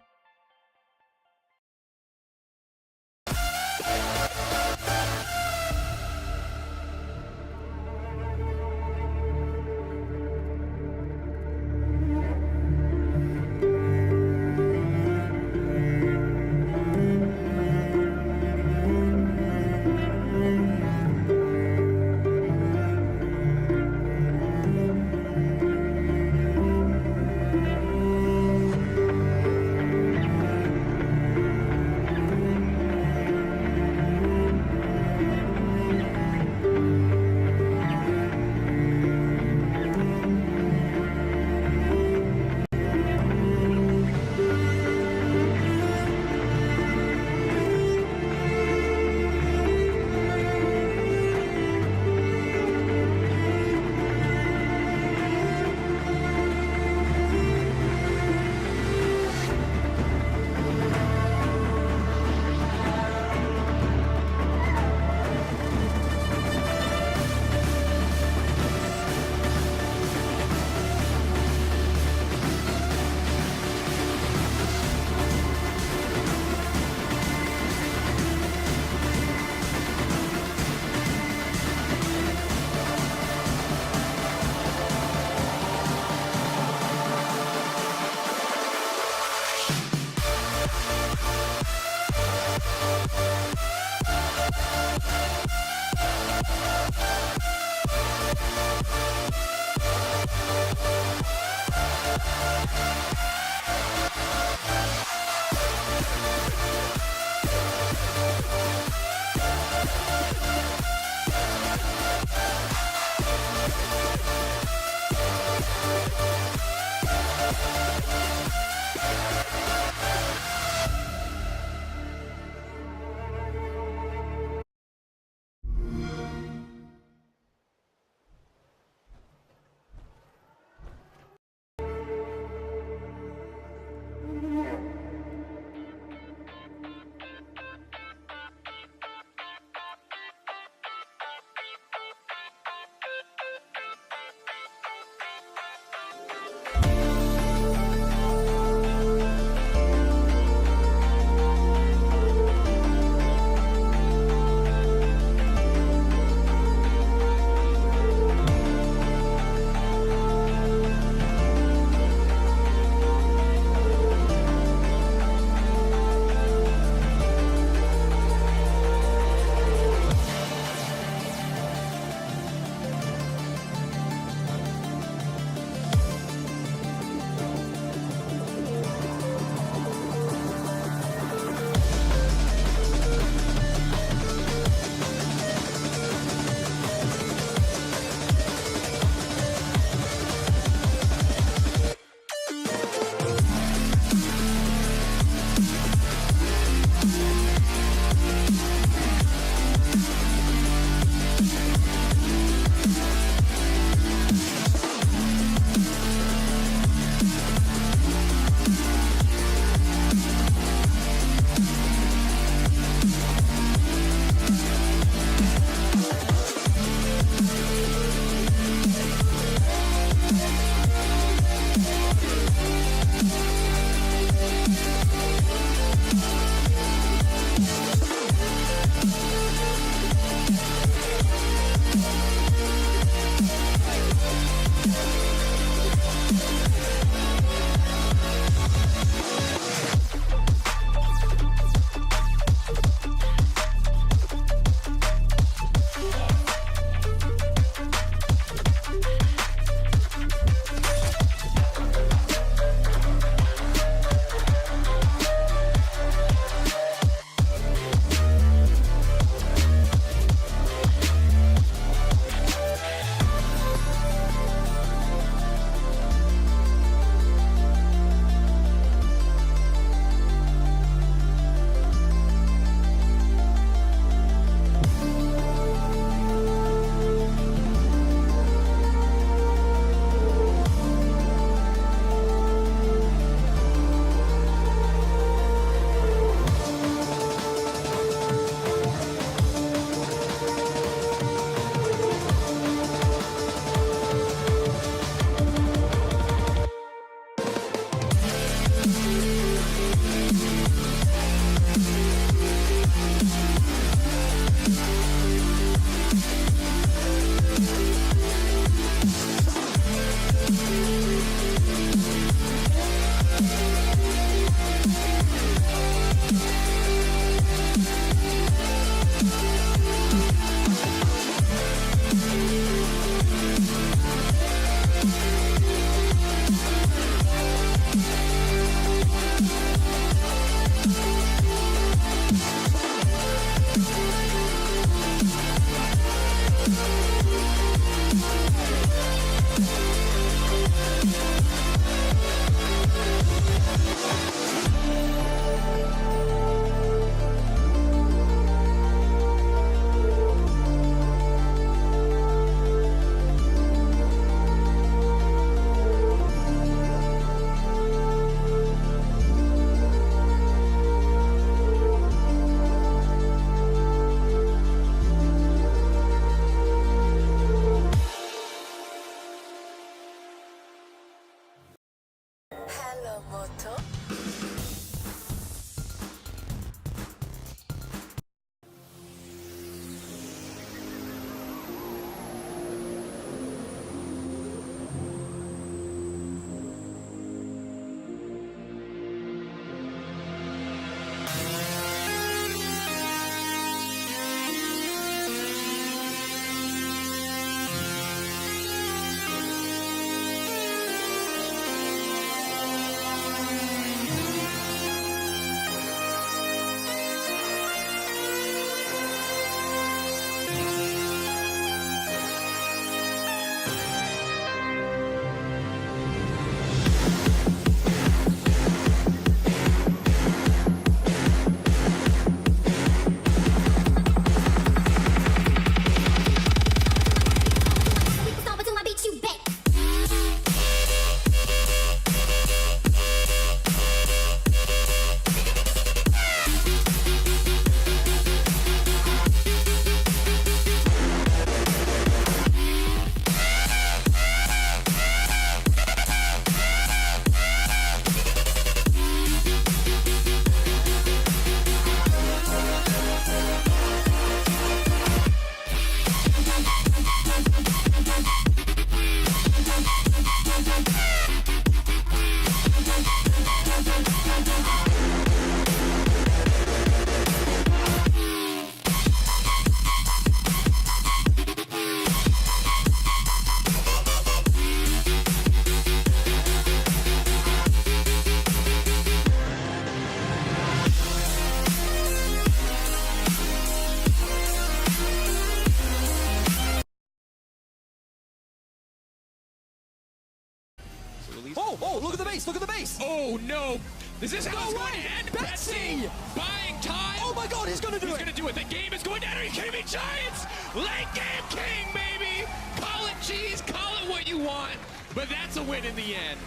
race! Oh no! Is this how it's No going way! to end? Betsy! Buying time! Oh my god, he's gonna do He's it! gonna do it! The game is going down! Are you kidding me? Giants! Late game king, baby! Call it cheese, call it what you want, but that's a win in the end.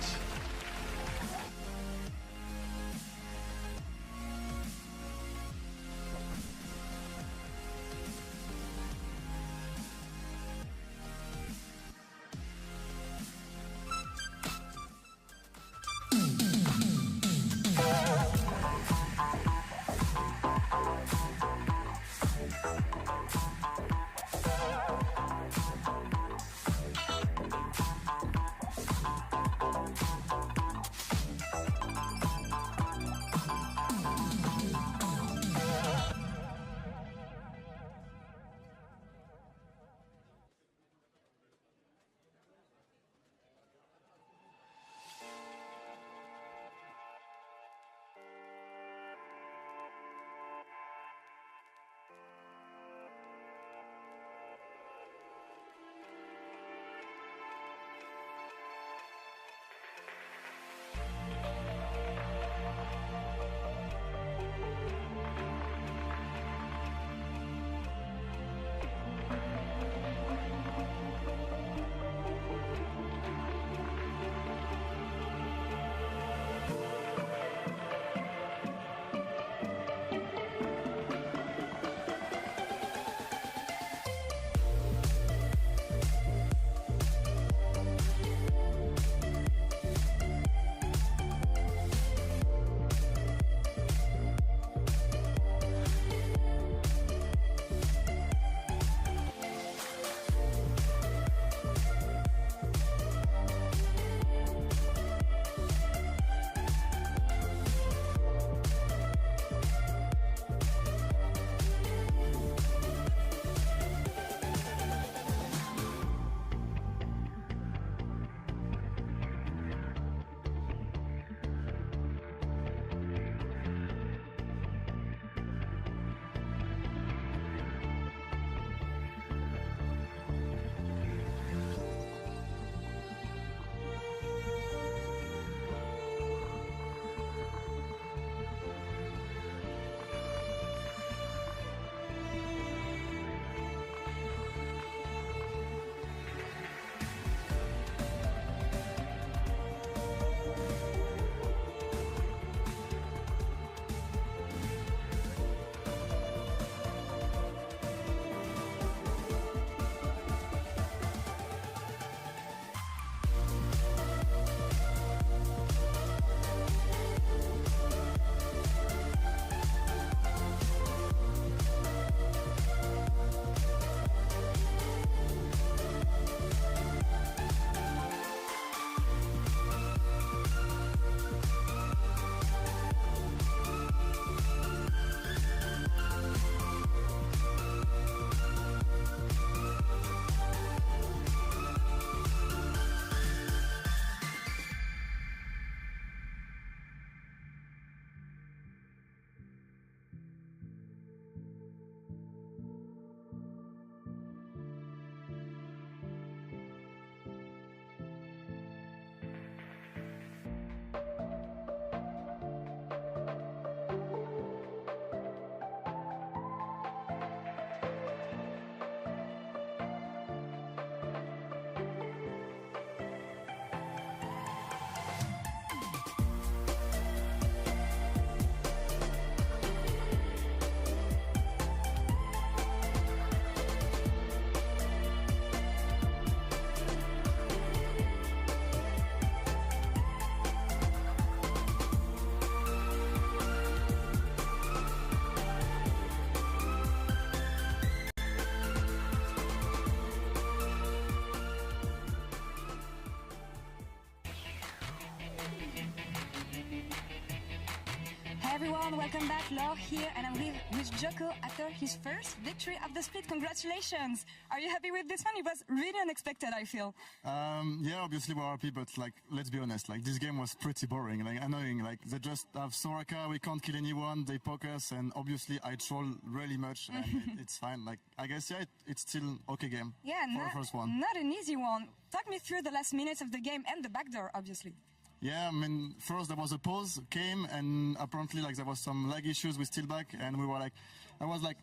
everyone, welcome back. Laure here, and I'm with Joko after his first victory of the split. Congratulations! Are you happy with this one? It was really unexpected, I feel. Yeah, obviously we're happy, but like, let's be honest, like this game was pretty boring, like annoying. Like they just have Soraka, we can't kill anyone, they poke us, and obviously I troll really much, and it's fine. Like I guess yeah, it's still okay game. Yeah, for the first one. Not an easy one. Talk me through the last minutes of the game and the backdoor, obviously. Yeah, I mean, first there was a pause, came, and apparently like there was some lag issues with Steelback, and we were like, I was like,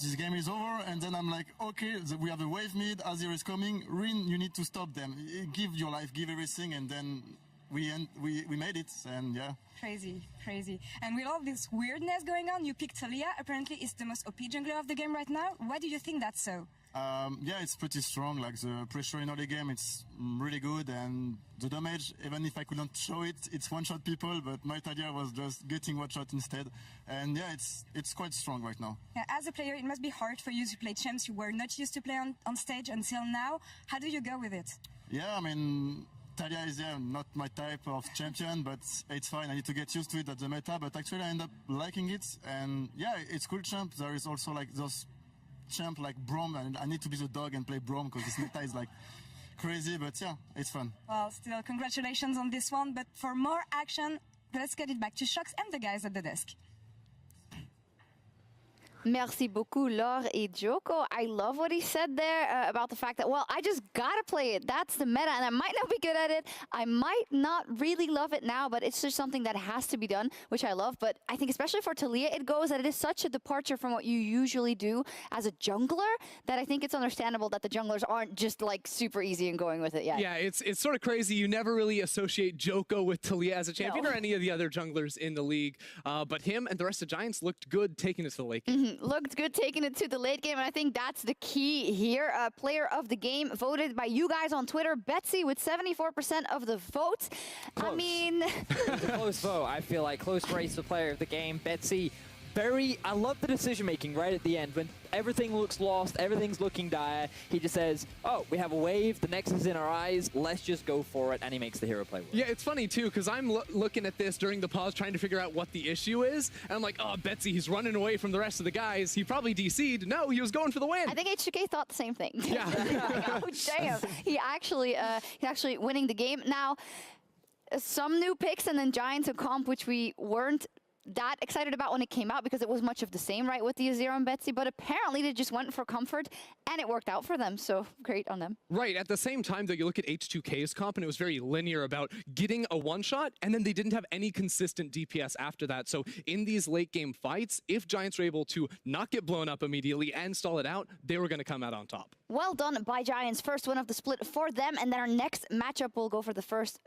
this game is over, and then I'm like, okay, we have a wave mid, Azir is coming, Rin, you need to stop them, give your life, give everything, and then we made it, and yeah. Crazy, crazy. And with all this weirdness going on, you picked Talia. Apparently, it's the most OP jungler of the game right now. Why do you think that's so? Yeah, it's pretty strong. Like the pressure in early game, it's really good, and the damage, even if I couldn't show it, it's one-shot people. But my Talia was just getting one-shot instead, and yeah, it's quite strong right now. Yeah, as a player, it must be hard for you to play champs you were not used to play on stage until now. How do you go with it? Yeah, I mean, Talia is not my type of champion, but it's fine. I need to get used to it at the meta, but actually I end up liking it, and yeah, it's cool champ. There is also like those champ like Braum, and I need to be the dog and play Braum because this meta is like crazy, but yeah, it's fun. Well, still congratulations on this one, but for more action, let's get it back to Shox and the guys at the desk. Merci beaucoup, Laure et Joko. I love what he said there about the fact that, well, I just gotta play it. That's the meta, and I might not be good at it. I might not really love it now, but it's just something that has to be done, which I love. But I think especially for Talia, it goes that it is such a departure from what you usually do as a jungler that I think it's understandable that the junglers aren't just like super easy and going with it yet. Yeah, it's sort of crazy. You never really associate Joko with Talia as a champion or any of the other junglers in the league. But him and the rest of Giants looked good taking it to the late game. Looked good taking it to the late game, and I think that's the key here. Player of the game voted by you guys on Twitter, Betsy, with 74% of the votes. Close. I mean... It was a close vote. I feel like close race for player of the game. Betsy, I love the decision making right at the end when everything looks lost, everything's looking dire. He just says, oh, we have a wave, the Nexus is in our eyes, let's just go for it, and he makes the hero play work. Yeah, it's funny too, because I'm looking at this during the pause trying to figure out what the issue is, and I'm like, oh, Betsy, he's running away from the rest of the guys. He probably DC'd. No, he was going for the win. I think H2K thought the same thing. Yeah. Oh, damn. He's actually winning the game. Now, some new picks and then Giants and comp, which we weren't that excited about when it came out because it was much of the same, right, with the Azir and Betsy, but apparently they just went for comfort and it worked out for them, so great on them. Right, at the same time though, you look at H2K's comp and it was very linear about getting a one-shot and then they didn't have any consistent DPS after that, so in these late game fights, if Giants were able to not get blown up immediately and stall it out, they were going to come out on top. Well done by Giants, first win of the split for them, and then our next matchup will go for the first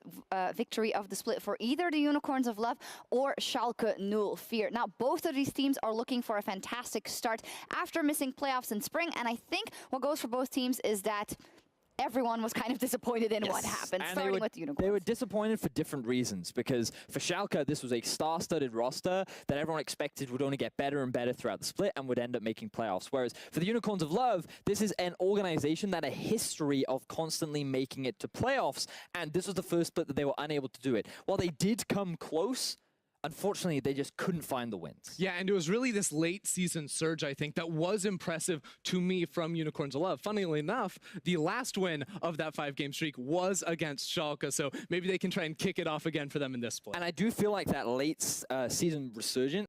victory of the split for either the Unicorns of Love or Schalke 04. Now, both of these teams are looking for a fantastic start after missing playoffs in spring, and I think what goes for both teams is that everyone was kind of disappointed in what happened, and starting with Unicorns. They were disappointed for different reasons, because for Schalke, this was a star-studded roster that everyone expected would only get better and better throughout the split and would end up making playoffs. Whereas for the Unicorns of Love, this is an organization that had a history of constantly making it to playoffs, and this was the first split that they were unable to do it. While they did come close, unfortunately, they just couldn't find the wins. Yeah, and it was really this late season surge, I think, that was impressive to me from Unicorns of Love. Funnily enough, the last win of that 5-game streak was against Schalke, so maybe they can try and kick it off again for them in this split. And I do feel like that late season resurgence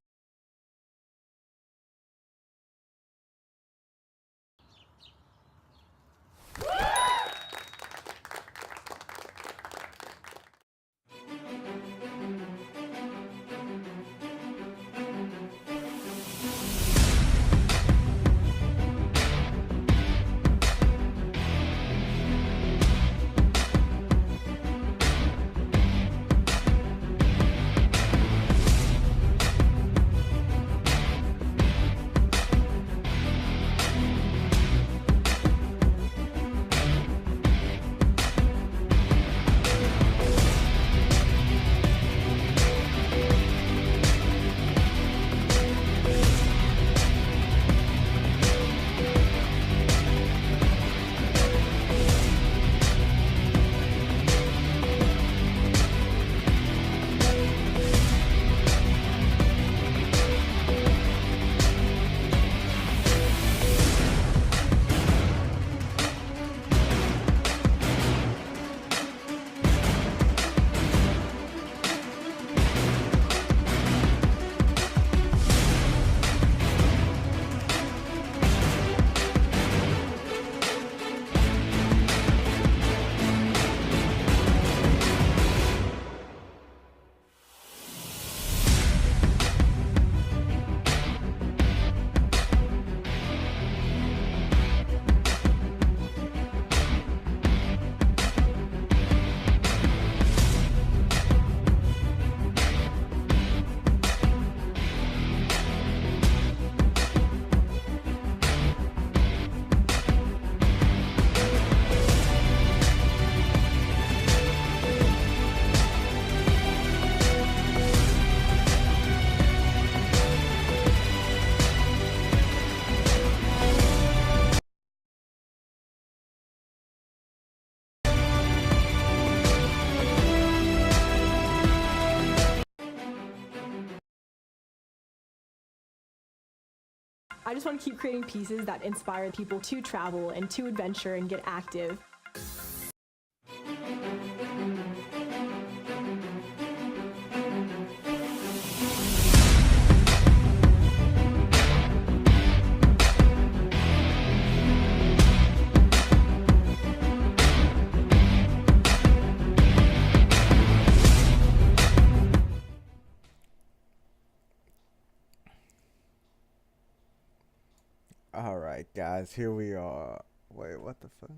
I just want to keep creating pieces that inspire people to travel and to adventure and get active. All right, guys, here we are. Wait, what the fuck?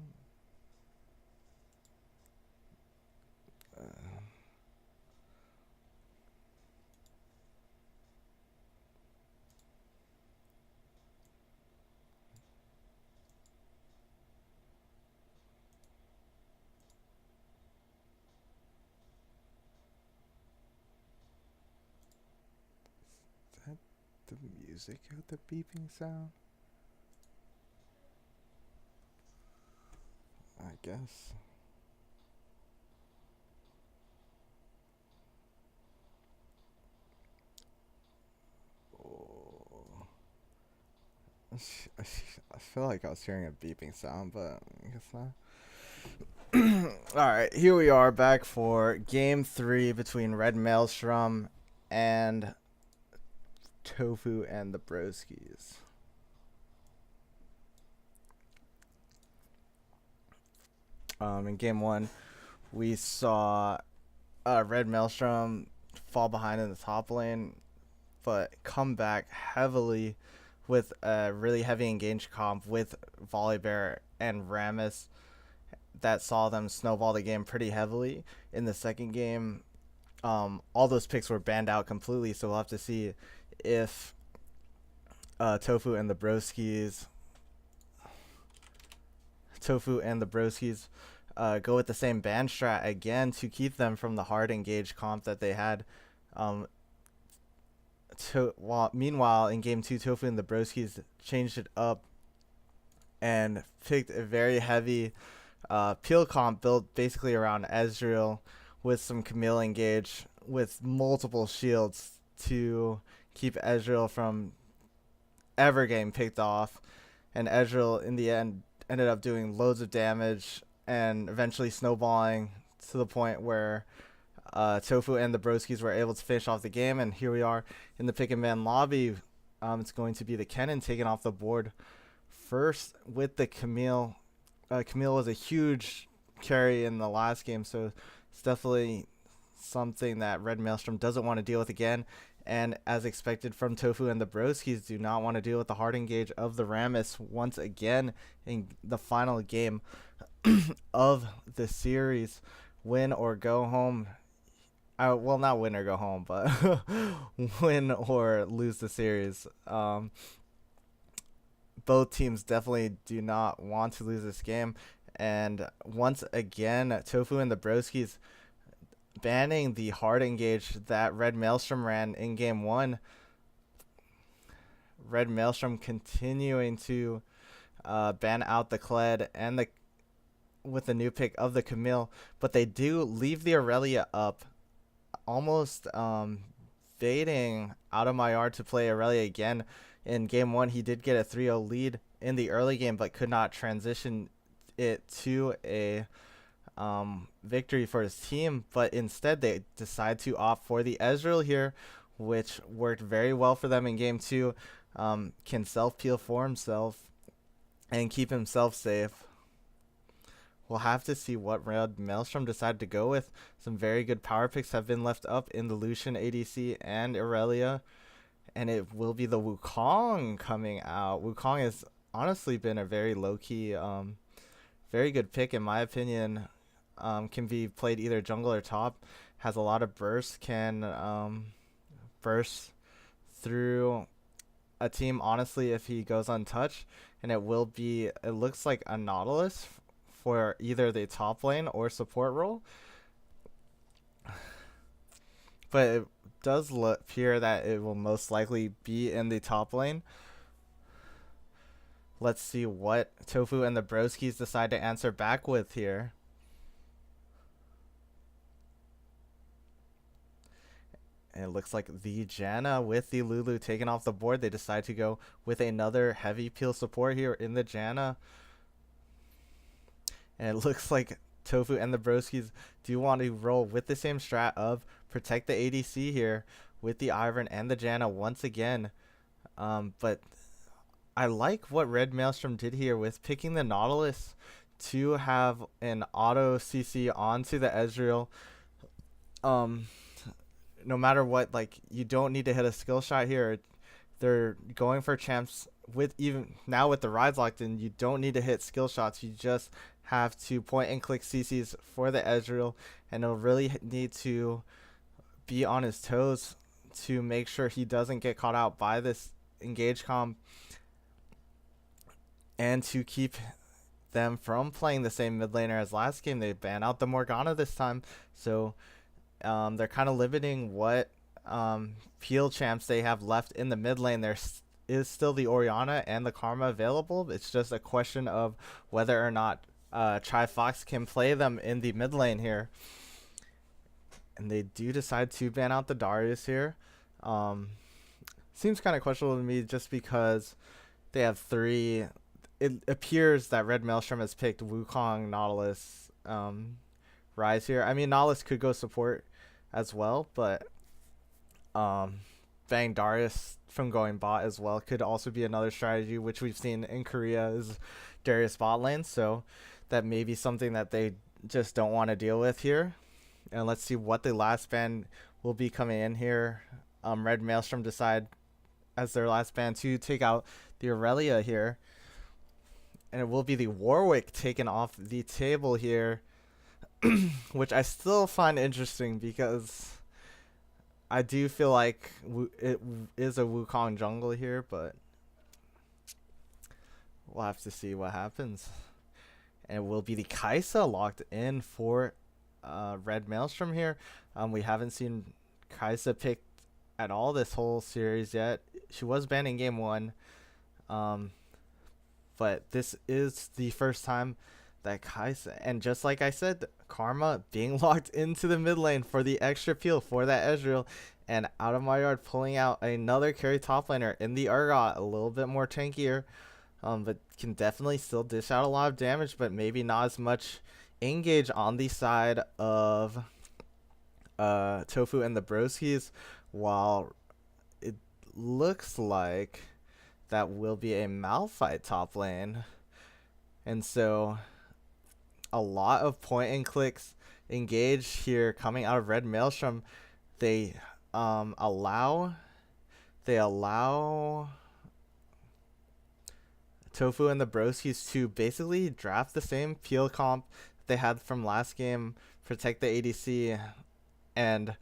Is that the music with the beeping sound? I guess. Oh. I feel like I was hearing a beeping sound, but I guess not. Alright, here we are back for Game 3 between Red Maelstrom and Tofu and the Broskis. In Game 1, we saw Red Maelstrom fall behind in the top lane, but come back heavily with a really heavy engaged comp with Volibear and Rammus that saw them snowball the game pretty heavily. In the second game, all those picks were banned out completely, so we'll have to see if Tofu and the Broskis go with the same ban strat again to keep them from the hard engaged comp that they had. Meanwhile, in Game 2, Tofu and the Broskis changed it up and picked a very heavy peel comp built basically around Ezreal with some Camille engage with multiple shields to keep Ezreal from ever getting picked off. And Ezreal, in the end, ended up doing loads of damage and eventually snowballing to the point where Tofu and the Broskis were able to finish off the game. And here we are in the pick and ban lobby. It's going to be the Kennen taking off the board first with the Camille. Camille was a huge carry in the last game, so it's definitely something that Red Maelstrom doesn't want to deal with again. And as expected from Tofu and the Broskis, do not want to deal with the hard engage of the Rammus once again in the final game of the series. Win or go home. Well, not win or go home, but win or lose the series. Both teams definitely do not want to lose this game. And once again, Tofu and the Broskis banning the hard engage that Red Maelstrom ran in Game 1. Red Maelstrom continuing to ban out the Kled and with the new pick of the Camille, but they do leave the Aurelia up, almost baiting out of my yard to play Aurelia again. In Game 1, he did get a 3-0 lead in the early game, but could not transition it to a victory for his team. But instead, they decide to opt for the Ezreal here, which worked very well for them in Game 2. Can self-peel for himself and keep himself safe. We'll have to see what Red Maelstrom decided to go with. Some very good power picks have been left up in the Lucian ADC and Aurelia. And it will be the Wukong coming out. Wukong has honestly been a very low-key, very good pick in my opinion. Can be played either jungle or top. Has a lot of burst. Can burst through a team, honestly, if he goes untouched. And it looks like a Nautilus for either the top lane or support role. But it does appear that it will most likely be in the top lane. Let's see what Tofu and the Broskis decide to answer back with here. And it looks like the Janna with the Lulu taken off the board. They decide to go with another heavy peel support here in the Janna. And it looks like Tofu and the Broskis do want to roll with the same strat of protect the ADC here with the Ivern and the Janna once again. But I like what Red Maelstrom did here with picking the Nautilus to have an auto CC onto the Ezreal. No matter what, like, you don't need to hit a skill shot here. They're going for champs with even now with the rides locked in. You don't need to hit skill shots. You just have to point and click CCs for the Ezreal, and he'll really need to be on his toes to make sure he doesn't get caught out by this engage comp, and to keep them from playing the same mid laner as last game. They ban out the Morgana this time, so they're kind of limiting what peel champs they have left in the mid lane. There is still the Orianna and the Karma available. It's just a question of whether or not Trifox can play them in the mid lane here. And they do decide to ban out the Darius here. Seems kind of questionable to me just because they have three. It appears that Red Maelstrom has picked Wukong, Nautilus, Rise here. I mean, Nautilus could go support as well, but bang Darius from going bot as well could also be another strategy, which we've seen in Korea is Darius bot lane. So that may be something that they just don't want to deal with here. And let's see what the last ban will be coming in here. Red Maelstrom decide as their last ban to take out the Aurelia here. And it will be the Warwick taken off the table here, which I still find interesting because I do feel like it is a Wukong jungle here, but we'll have to see what happens. And it will be the Kai'Sa locked in for Red Maelstrom here. We haven't seen Kai'Sa picked at all this whole series yet. She was banned in game 1. But this is the first time that Kai'Sa, and just like I said, Karma being locked into the mid lane for the extra peel for that Ezreal, and Out of My Yard pulling out another carry top laner in the Urgot, a little bit more tankier, but can definitely still dish out a lot of damage, but maybe not as much engage on the side of Tofu and the Broskis, while it looks like that will be a Malphite top lane. And so a lot of point and clicks engage here coming out of Red Maelstrom. They allow Tofu and the Broskis to basically draft the same peel comp they had from last game, protect the ADC, and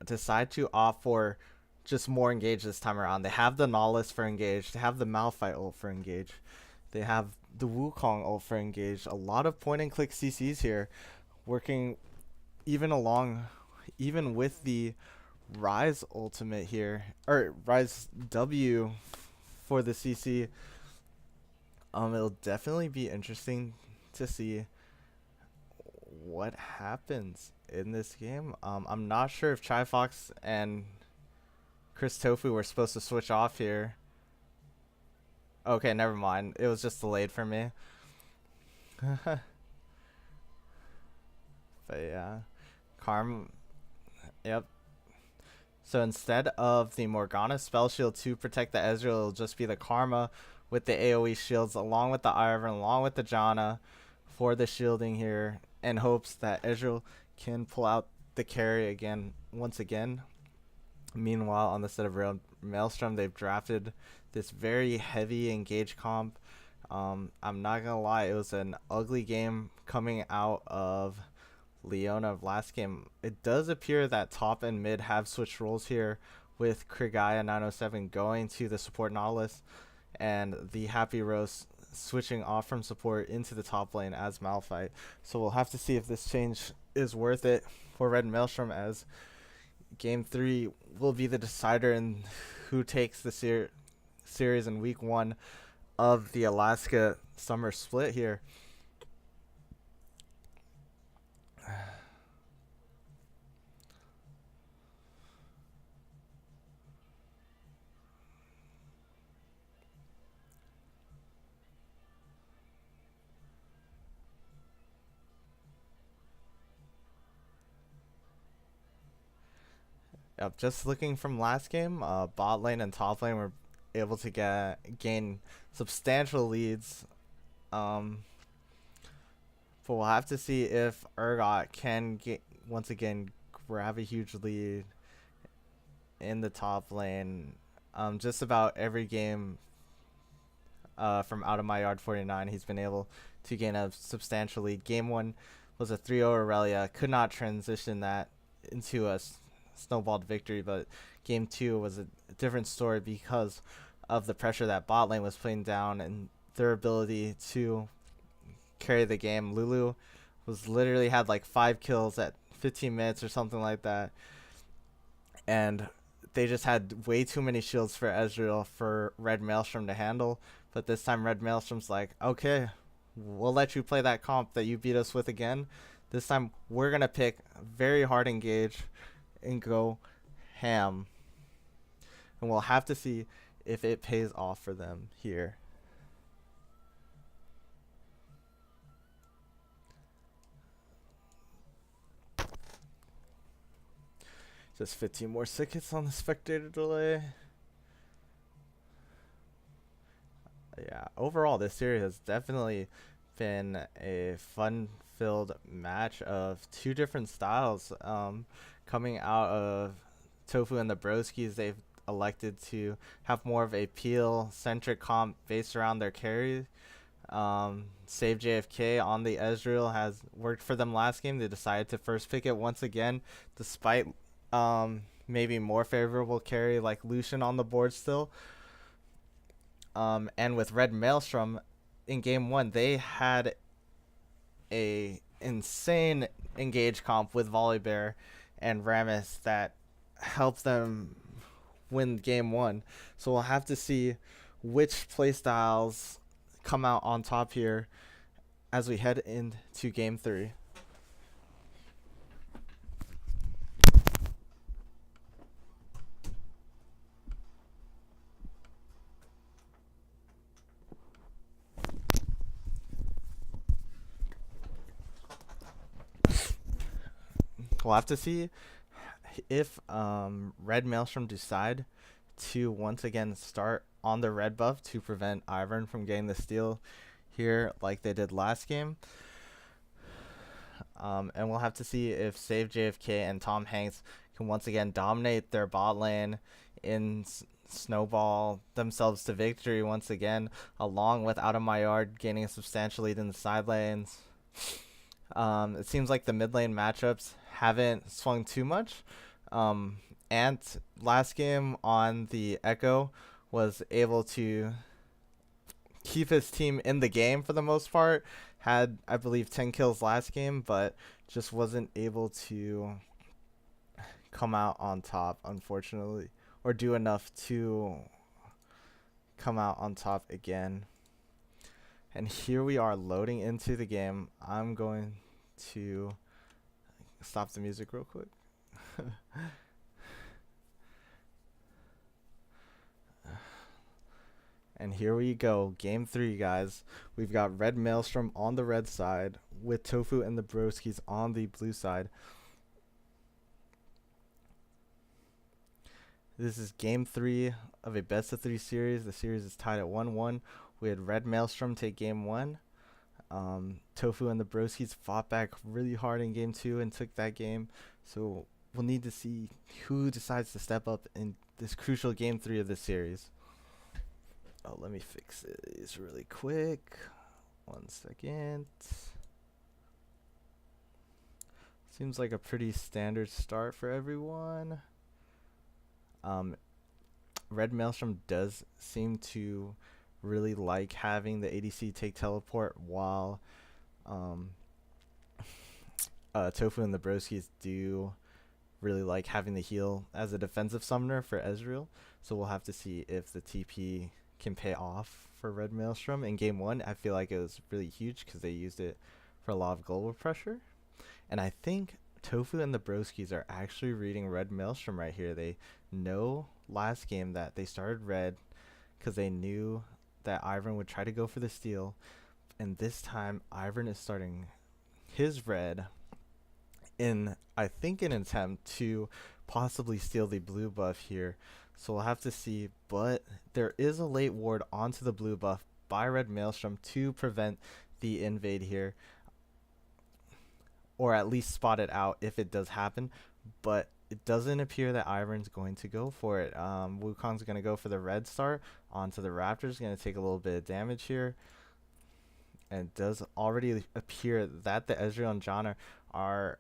decide to opt for just more engage this time around. They have the Nautilus for engage. They have the Malphite ult for engage. They have the Wukong ult for engage. A lot of point and click CCs here, working even with the Rise ultimate here, or Rise W for the CC. It'll definitely be interesting to see what happens in this game. I'm not sure if Trifox and Chris Tofu were supposed to switch off here. Okay, never mind. It was just delayed for me. But yeah. Yep. So instead of the Morgana spell shield to protect the Ezreal, it'll just be the Karma with the AoE shields along with the Ivern, along with the Janna for the shielding here, in hopes that Ezreal can pull out the carry once again. Meanwhile, on the set of Red Maelstrom, they've drafted this very heavy engage comp. I'm not gonna lie, it was an ugly game coming out of Leona of last game. It does appear that top and mid have switched roles here, with Krigaya 907 going to the support Nautilus, and the Happy Rose switching off from support into the top lane as Malphite. So we'll have to see if this change is worth it for Red Maelstrom, as Game 3 will be the decider in who takes the series in Week 1 of the Alaska Summer Split here. Just looking from last game, bot lane and top lane were able to gain substantial leads. But we'll have to see if Urgot can once again grab a huge lead in the top lane. Just about every game from Out of My Yard 49, he's been able to gain a substantial lead. Game 1 was a 3-0 Aurelia. Could not transition that into a snowballed victory, but Game 2 was a different story because of the pressure that bot lane was putting down and their ability to carry the game. Lulu was literally had like 5 kills at 15 minutes or something like that, and they just had way too many shields for Ezreal for Red Maelstrom to handle. But this time Red Maelstrom's like, okay, we'll let you play that comp that you beat us with again. This time we're gonna pick very hard engage and go ham, and we'll have to see if it pays off for them here. Just 15 more seconds on the spectator delay. Yeah, overall this series has definitely been a fun-filled match of two different styles. Coming out of Tofu and the Broskis, they've elected to have more of a peel-centric comp based around their carry. Save JFK on the Ezreal has worked for them last game. They decided to first pick it once again, despite maybe more favorable carry like Lucian on the board still. And with Red Maelstrom in game 1, they had a insane engage comp with Volibear and Rammus that helped them win game 1. So we'll have to see which playstyles come out on top here as we head into game 3. We'll have to see if Red Maelstrom decide to once again start on the red buff to prevent Ivern from getting the steal here like they did last game. And we'll have to see if Save JFK and Tom Hanks can once again dominate their bot lane and snowball themselves to victory once again, along with Out of My Yard gaining a substantial lead in the side lanes. It seems like the mid lane matchups haven't swung too much. Ant last game on the Echo was able to keep his team in the game for the most part. Had, I believe, 10 kills last game, but just wasn't able to come out on top, unfortunately, or do enough to come out on top again. And here we are loading into the game. I'm going to stop the music real quick. And here we go, game 3, guys. We've got Red Maelstrom on the red side with Tofu and the Broskis on the blue side. This is game 3 of a best of 3 series. The series is tied at 1-1. We had Red Maelstrom take game 1. Tofu and the Broskis fought back really hard in game 2 and took that game. So we'll need to see who decides to step up in this crucial game 3 of this series. Oh, let me fix these really quick. 1 second. Seems like a pretty standard start for everyone. Red Maelstrom does seem to really like having the ADC take teleport, while Tofu and the Broskis do really like having the heal as a defensive summoner for Ezreal. So we'll have to see if the TP can pay off for Red Maelstrom. In game 1, I feel like it was really huge because they used it for a lot of global pressure. And I think Tofu and the Broskis are actually reading Red Maelstrom right here. They know last game that they started red because they knew that Ivern would try to go for the steal. And this time, Ivern is starting his red in, I think, an attempt to possibly steal the blue buff here. So we'll have to see, but there is a late ward onto the blue buff by Red Maelstrom to prevent the invade here, or at least spot it out if it does happen. But it doesn't appear that Ivern's going to go for it. Wukong's going to go for the red start onto the Raptors, going to take a little bit of damage here. And it does already appear that the Ezreal and Janna are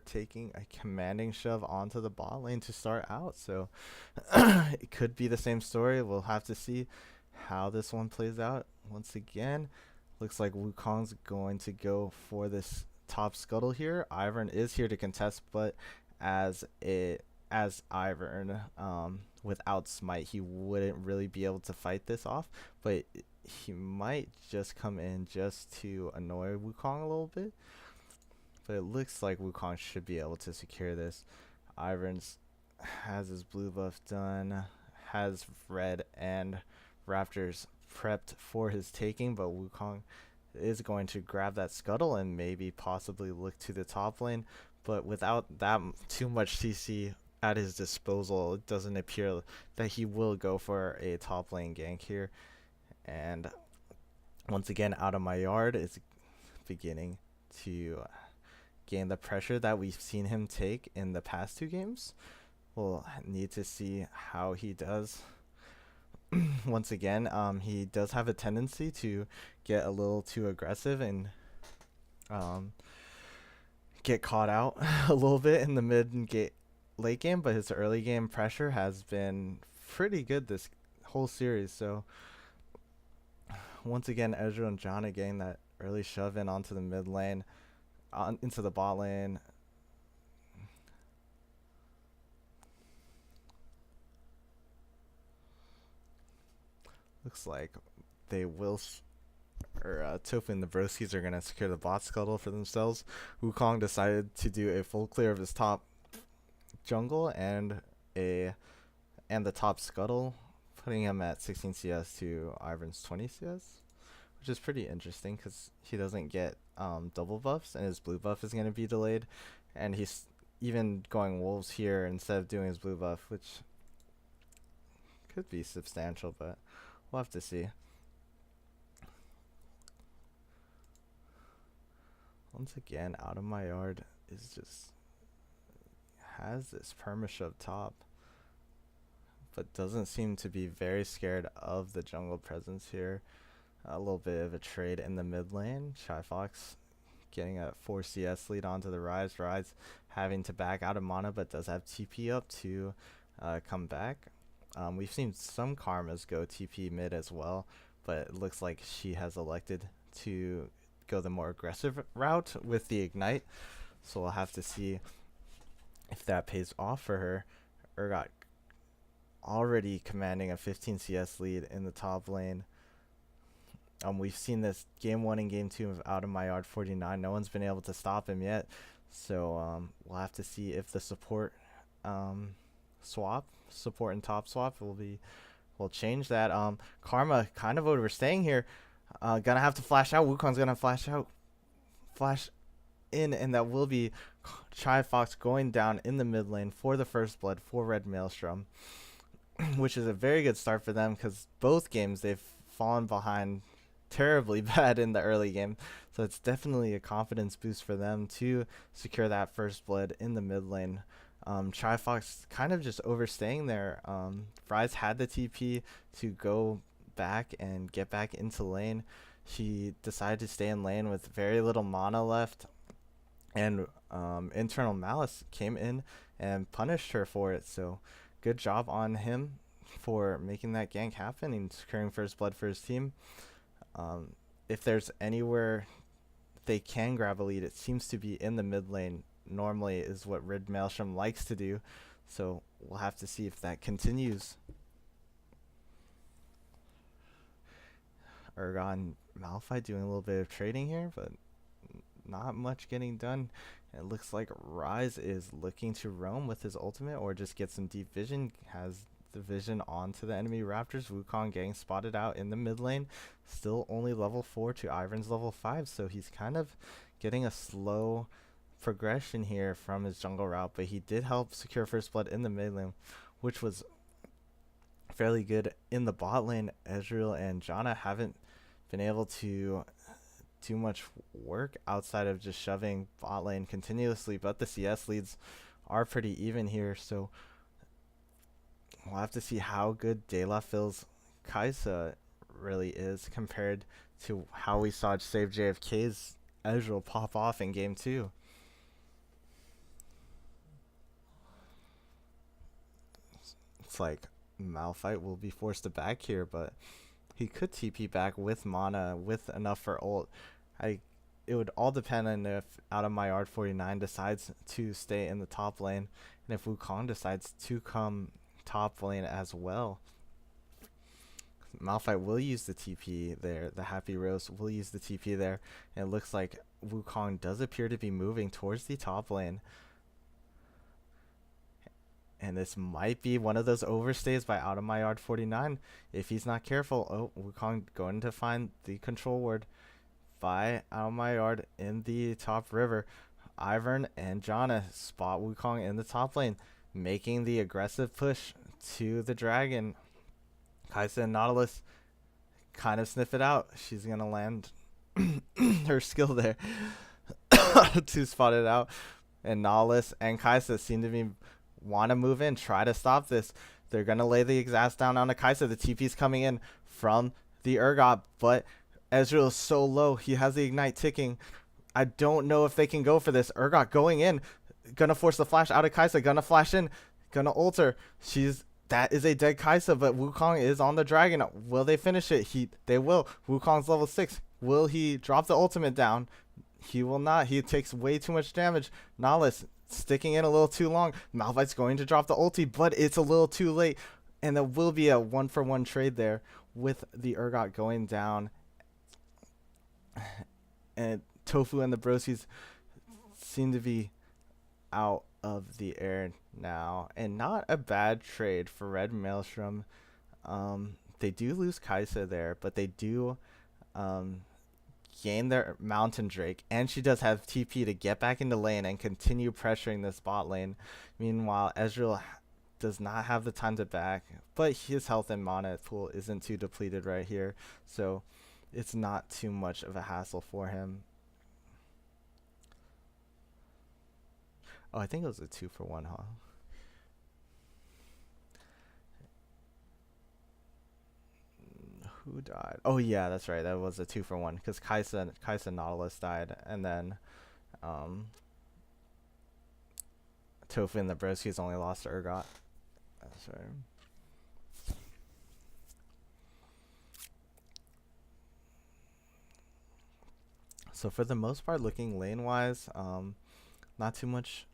taking a commanding shove onto the bot lane to start out. So it could be the same story. We'll have to see how this one plays out. Once again, looks like Wukong's going to go for this top scuttle here. Ivern is here to contest, but as Ivern without smite, he wouldn't really be able to fight this off, but he might just come in just to annoy Wukong a little bit. But it looks like Wukong should be able to secure this. Ivern's has his blue buff done, has red and Raptors prepped for his taking, but Wukong is going to grab that scuttle and maybe possibly look to the top lane. But without that too much CC at his disposal, it doesn't appear that he will go for a top lane gank here. And once again, Out of My Yard is beginning to gain the pressure that we've seen him take in the past 2 games. We'll need to see how he does. Once again, he does have a tendency to get a little too aggressive and get caught out a little bit in the late game, but his early game pressure has been pretty good this whole series. So once again, Ezreal and Janna getting that early shove in onto the mid lane, into the bot lane. Looks like they will, Tofus and the Broskis are going to secure the bot scuttle for themselves. Wukong decided to do a full clear of his top jungle and the top scuttle, putting him at 16 CS to Ivern's 20 CS, which is pretty interesting because he doesn't get double buffs and his blue buff is going to be delayed, and he's even going wolves here instead of doing his blue buff, which could be substantial, but we'll have to see. Once again, Out of My Yard is just has this perma-shove top, but doesn't seem to be very scared of the jungle presence here. A little bit of a trade in the mid lane. Fox getting a 4 CS lead onto the Rise. Rise having to back out of mana, but does have TP up to come back. We've seen some Karmas go TP mid as well, but it looks like she has elected to go the more aggressive route with the Ignite. So we'll have to see if that pays off for her. Urgot already commanding a 15 CS lead in the top lane. We've seen this game 1 and game 2 of Out of My Yard 49. No one's been able to stop him yet. So we'll have to see if the support support and top swap will change that. Karma kind of overstaying here. Gonna have to flash out. Wukong's gonna flash in, and that will be Fox going down in the mid lane for the first blood for Red Maelstrom, which is a very good start for them because both games they've fallen behind terribly bad in the early game. So it's definitely a confidence boost for them to secure that first blood in the mid lane. Fox kind of just overstaying there. Fries had the TP to go back and get back into lane. She decided to stay in lane with very little mana left, and Internal Malice came in and punished her for it. So good job on him for making that gank happen and securing first blood for his team. If there's anywhere they can grab a lead, it seems to be in the mid lane. Normally is what Red Maelstrom likes to do. So we'll have to see if that continues. Urgot Malphite doing a little bit of trading here, but not much getting done. It looks like Rise is looking to roam with his ultimate or just get some deep vision. Has the vision onto the enemy Raptors. Wukong getting spotted out in the mid lane. Still only level 4 to Ivern's level 5, so he's kind of getting a slow progression here from his jungle route, but he did help secure first blood in the mid lane, which was fairly good. In the bot lane, Ezreal and Janna haven't been able to do much work outside of just shoving bot lane continuously, but the CS leads are pretty even here, so we'll have to see how good De La feels Kai'Sa really is compared to how we saw save JFK's Ezreal pop off in game 2. It's like Malphite will be forced to back here, but he could TP back with mana, with enough for ult. It would all depend on if Out of My Yard 49 decides to stay in the top lane, and if Wukong decides to come top lane as well. Malphite will use the TP there. The Happy Rose will use the TP there, and it looks like Wukong does appear to be moving towards the top lane. And this might be one of those overstays by Out of My Yard 49 if he's not careful. Oh, Wukong going to find the control ward by Out of My Yard in the top river. Ivern and Janna spot Wukong in the top lane, making the aggressive push to the dragon. Kai'Sa and Nautilus kind of sniff it out. She's going to land her skill there to spot it out. And Nautilus and Kai'Sa seem to be want to move in, try to stop this. They're going to lay the exhaust down on the Kai'Sa. The TP's coming in from the Urgot, but Ezreal is so low. He has the ignite ticking. I don't know if they can go for this. Urgot going in, going to force the flash out of Kai'Sa, going to flash in, going to ult her. That is a dead Kai'Sa, but Wukong is on the dragon. Will they finish it? They will. Wukong's level 6. Will he drop the ultimate down? He will not. He takes way too much damage. Nautilus sticking in a little too long. Malphite's going to drop the ulti, but it's a little too late. And there will be a 1-for-1 trade there with the Urgot going down. And Tofu and the Broskis seem to be out of the air now. And not a bad trade for Red Maelstrom. They do lose Kai'Sa there, but they do gain their Mountain Drake, and she does have TP to get back into lane and continue pressuring this bot lane. Meanwhile, Ezreal does not have the time to back, but his health and mana pool isn't too depleted right here, so it's not too much of a hassle for him. Oh, I think it was a 2-for-1, huh? Who died? Oh yeah, that's right. That was a 2-for-1 because Kai'Sa Nautilus died, and then Tofu and the Broskis only lost to Urgot. That's right. So for the most part, looking lane wise, not too much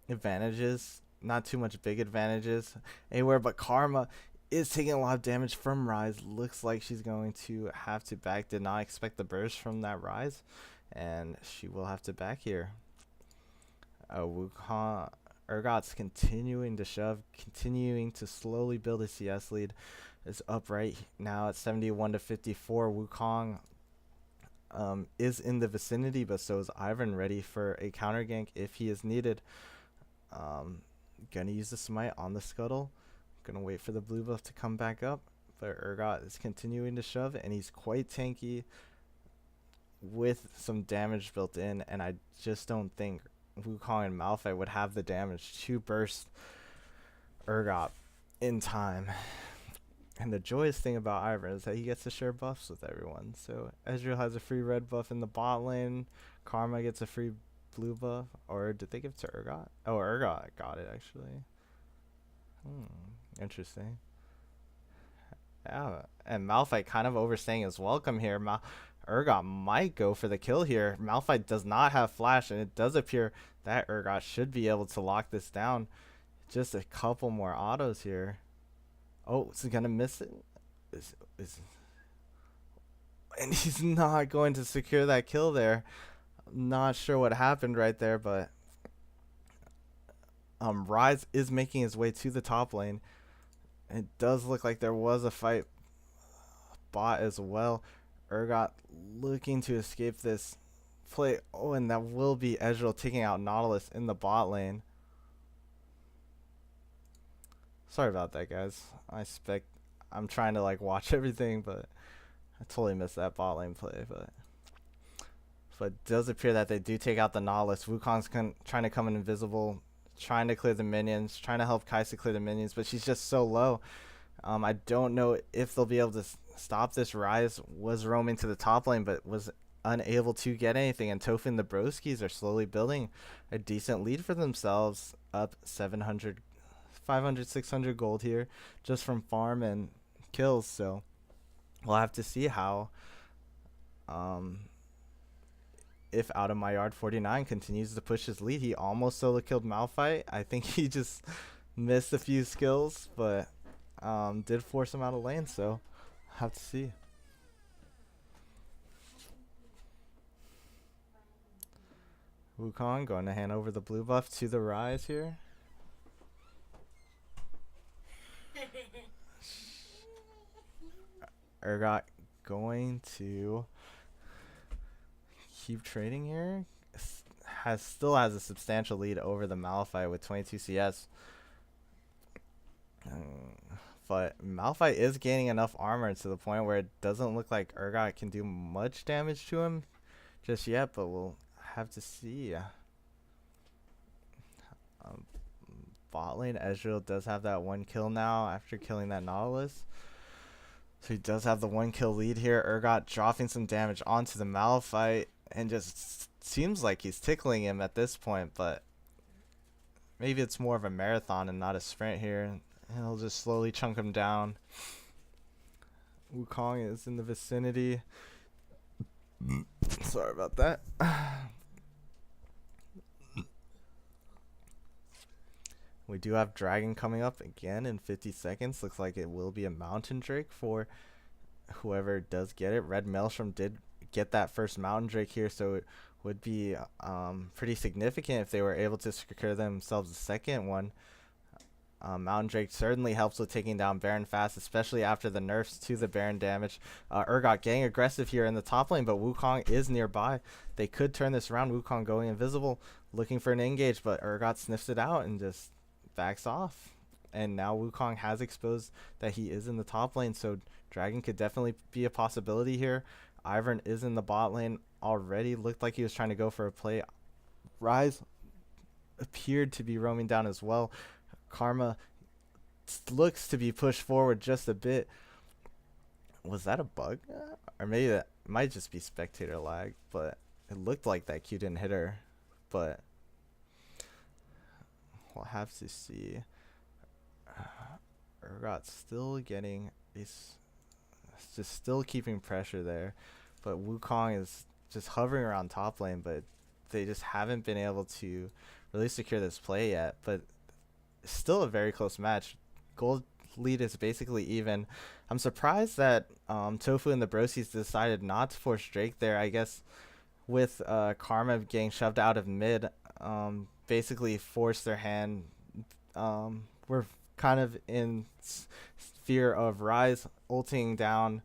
advantages, not too much big advantages anywhere, but Karma is taking a lot of damage from Rise. Looks like she's going to have to back. Did not expect the burst from that Rise, and she will have to back here. Wukong, Urgot's continuing to shove, continuing to slowly build a CS lead. Is up right now at 71 to 54. Wukong is in the vicinity, but so is Ivern, ready for a counter gank if he is needed. Gonna use the smite on the Scuttle. Gonna wait for the blue buff to come back up, but Urgot is continuing to shove, and he's quite tanky with some damage built in, and I just don't think Wukong and Malphite would have the damage to burst Urgot in time. And the joyous thing about Ivern is that he gets to share buffs with everyone. So Ezreal has a free red buff in the bot lane, Karma gets a free blue buff, or did they give it to Urgot? Oh, Urgot got it actually. Interesting. Yeah, and Malphite kind of overstaying his welcome here. Urgot might go for the kill here. Malphite does not have flash, and it does appear that Urgot should be able to lock this down. Just a couple more autos here. Oh, is he gonna miss it? And he's not going to secure that kill there. I'm not sure what happened right there, but Rise is making his way to the top lane. It does look like there was a fight bot as well. Urgot looking to escape this play. Oh, and that will be Ezreal taking out Nautilus in the bot lane. Sorry about that, guys. I'm trying to like watch everything, but I totally missed that bot lane play. But it does appear that they do take out the Nautilus. Wukong's trying to come in invisible, trying to clear the minions, trying to help Kai'Sa clear the minions, but she's just so low. I don't know if they'll be able to stop this. Ryze was roaming to the top lane, but was unable to get anything, and Tofus and the Broskis are slowly building a decent lead for themselves, up 700, 500, 600 gold here just from farm and kills. So we'll have to see how if Out of My Yard 49 continues to push his lead. He almost solo killed Malphite. I think he just missed a few skills, but did force him out of lane, so have to see. Wukong going to hand over the blue buff to the Ryze here. Urgot going to keep trading here. Still has a substantial lead over the Malphite with 22 CS. But Malphite is gaining enough armor to the point where it doesn't look like Urgot can do much damage to him just yet, but we'll have to see. Bot lane, Ezreal does have that 1 kill now after killing that Nautilus. So he does have the 1 kill lead here. Urgot dropping some damage onto the Malphite and just seems like he's tickling him at this point, but maybe it's more of a marathon and not a sprint here. And he'll just slowly chunk him down. Wukong is in the vicinity. Sorry about that. We do have Dragon coming up again in 50 seconds. Looks like it will be a Mountain Drake for whoever does get it. Red Maelstrom did get that first Mountain Drake here, so it would be pretty significant if they were able to secure themselves a second one. Mountain Drake certainly helps with taking down Baron fast, especially after the nerfs to the Baron damage. Urgot getting aggressive here in the top lane, but Wukong is nearby. They could turn this around. Wukong going invisible, looking for an engage, but Urgot sniffs it out and just backs off. And now Wukong has exposed that he is in the top lane, so Dragon could definitely be a possibility here. Ivern is in the bot lane already. Looked like he was trying to go for a play. Ryze appeared to be roaming down as well. Karma looks to be pushed forward just a bit. Was that a bug? Or maybe that might just be spectator lag, but it looked like that Q didn't hit her. But we'll have to see. Urgot still getting just still keeping pressure there, but Wukong is just hovering around top lane, but they just haven't been able to really secure this play yet. But still a very close match. Gold lead is basically even. I'm surprised that Tofus and the Broskis decided not to force Drake there. I guess with Karma getting shoved out of mid, basically forced their hand. We're kind of in fear of Ryze ulting down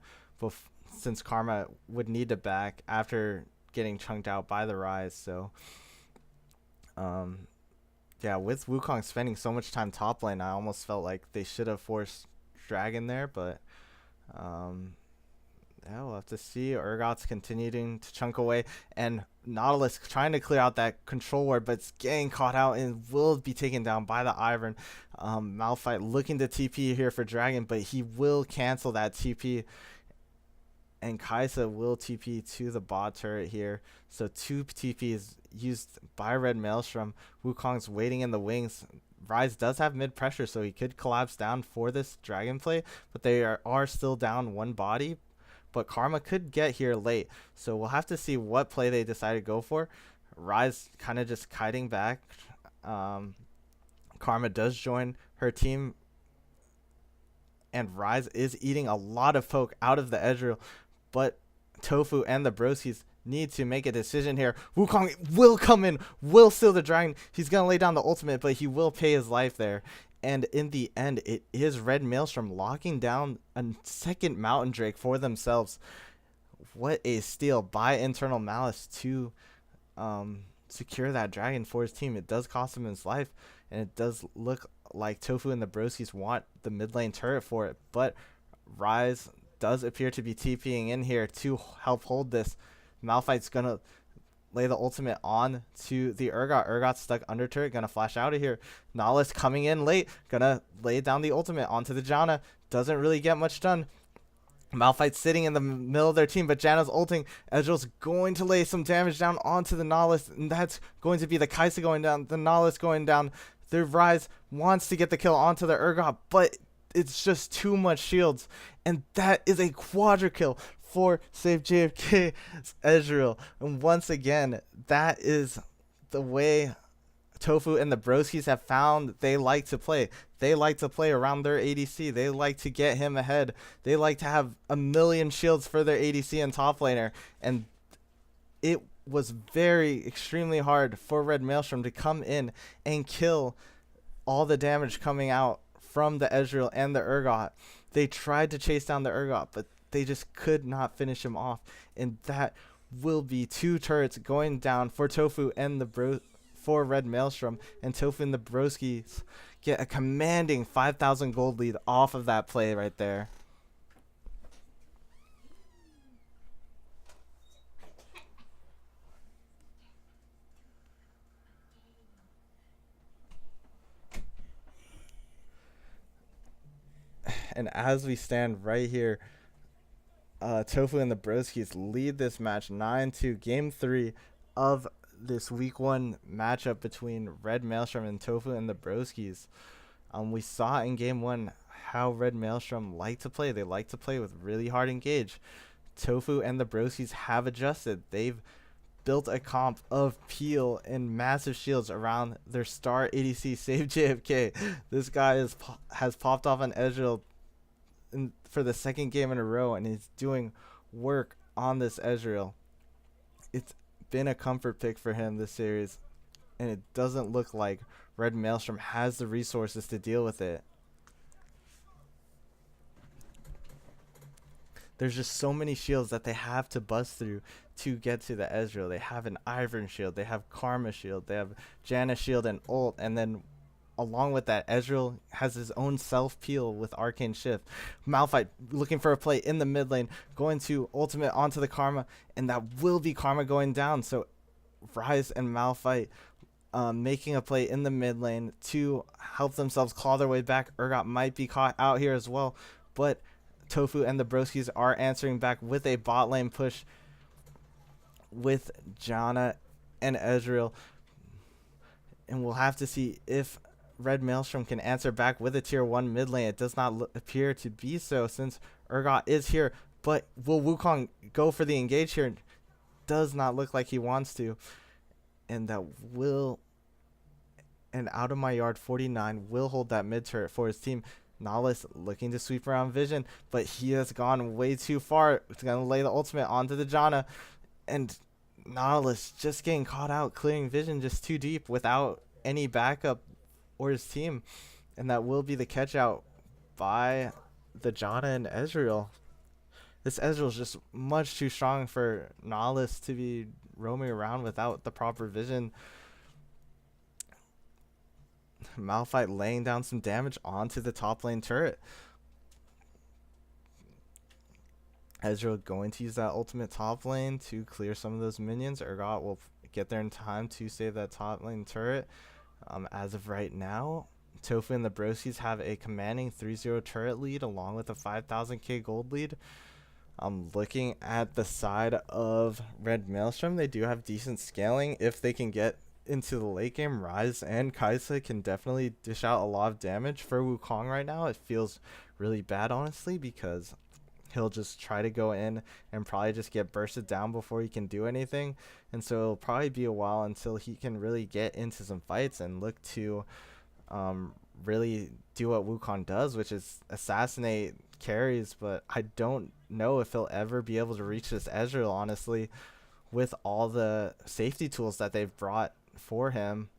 since Karma would need to back after getting chunked out by the Ryze. So yeah, with Wukong spending so much time top lane, I almost felt like they should have forced Dragon there, but yeah, we'll have to see. Urgot's continuing to chunk away, and Nautilus trying to clear out that control ward, but it's getting caught out and will be taken down by the Ivern. Malphite looking to TP here for Dragon, but he will cancel that TP, and Kai'Sa will TP to the bot turret here. So 2 TPs used by Red Maelstrom. Wukong's waiting in the wings. Ryze does have mid pressure, so he could collapse down for this Dragon play, but they are still down 1 body. But Karma could get here late, so we'll have to see what play they decide to go for. Ryze kind of just kiting back. Karma does join her team, and Ryze is eating a lot of poke out of the Ezreal, but Tofus and the Broskis need to make a decision here. Wukong will come in, will steal the Dragon. He's going to lay down the ultimate, but he will pay his life there. And in the end, it is Red Maelstrom locking down a second Mountain Drake for themselves. What a steal by Internal Malice to secure that dragon for his team. It does cost him his life, and it does look like Tofu and the Broskis want the mid lane turret for it, but Rise does appear to be TPing in here to help hold this. Malphite's gonna lay the ultimate on to the Urgot. Urgot's stuck under turret, gonna flash out of here. Nahlis coming in late, gonna lay down the ultimate onto the Janna. Doesn't really get much done. Malphite's sitting in the middle of their team, but Janna's ulting. Ezreal's going to lay some damage down onto the Nahlis, and that's going to be the Kai'Sa going down, the Nahlis going down. The Rise wants to get the kill onto the Urgot, but it's just too much shields, and that is a quadra kill for Save JFK's Ezreal. And once again, that is the way Tofu and the Broskis have found they like to play. They like to play around their ADC. They like to get him ahead. They like to have a million shields for their ADC and top laner. And it was very extremely hard for Red Maelstrom to come in and kill all the damage coming out from the Ezreal and the Urgot. They tried to chase down the Urgot, but they just could not finish him off. And that will be 2 turrets going down for Tofu and for Red Maelstrom, and Tofu and the Broskis get a commanding 5,000 gold lead off of that play right there. And as we stand right here, Tofu and the Broskis lead this match 9-2, game 3 of this week 1 matchup between Red Maelstrom and Tofu and the Broskis. We saw in game 1 how Red Maelstrom like to play. They like to play with really hard engage. Tofu and the Broskis have adjusted. They've built a comp of Peel and massive shields around their star ADC Save JFK. This guy has popped off on Ezreal for the 2nd game in a row, and he's doing work on this Ezreal. It's been a comfort pick for him this series, and it doesn't look like Red Maelstrom has the resources to deal with it. There's just so many shields that they have to bust through to get to the Ezreal. They have an Ivern shield, they have Karma shield, they have Janna shield and ult, and then along with that, Ezreal has his own self-peel with Arcane Shift. Malphite looking for a play in the mid lane, going to ultimate onto the Karma, and that will be Karma going down. So Rise and Malphite making a play in the mid lane to help themselves claw their way back. Urgot might be caught out here as well, but Tofu and the Broskis are answering back with a bot lane push with Janna and Ezreal. And we'll have to see if Red Maelstrom can answer back with a tier 1 mid lane. It does not appear to be so since Urgot is here, but will Wukong go for the engage here? Does not look like he wants to, and that will, and out of my yard 49 will hold that mid turret for his team. Nahlis looking to sweep around Vision, but he has gone way too far. It's gonna lay the ultimate onto the Janna, and Nahlis just getting caught out, clearing Vision just too deep without any backup or his team, and that will be the catch out by the Janna and Ezreal. This Ezreal is just much too strong for Nahlis to be roaming around without the proper vision. Malphite laying down some damage onto the top lane turret. Ezreal going to use that ultimate top lane to clear some of those minions. Urgot will get there in time to save that top lane turret. As of right now, Tofu and the Broskis have a commanding 3-0 turret lead along with a 5,000k gold lead. Looking at the side of Red Maelstrom, they do have decent scaling. If they can get into the late game, Rise and Kai'Sa can definitely dish out a lot of damage. For Wukong right now, it feels really bad, honestly, because he'll just try to go in and probably just get bursted down before he can do anything. And so it'll probably be a while until he can really get into some fights and look to really do what Wukong does, which is assassinate carries. But I don't know if he'll ever be able to reach this Ezreal, honestly, with all the safety tools that they've brought for him.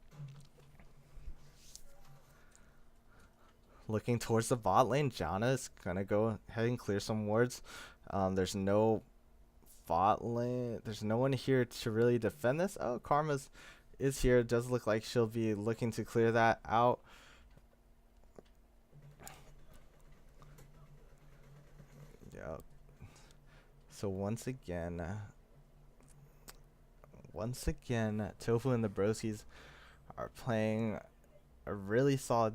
Looking towards the bot lane, Janna is gonna go ahead and clear some wards. There's no bot lane. There's no one here to really defend this. Oh, Karma's is here. It does look like she'll be looking to clear that out. Yeah. So once again, Tofu and the Broskis are playing a really solid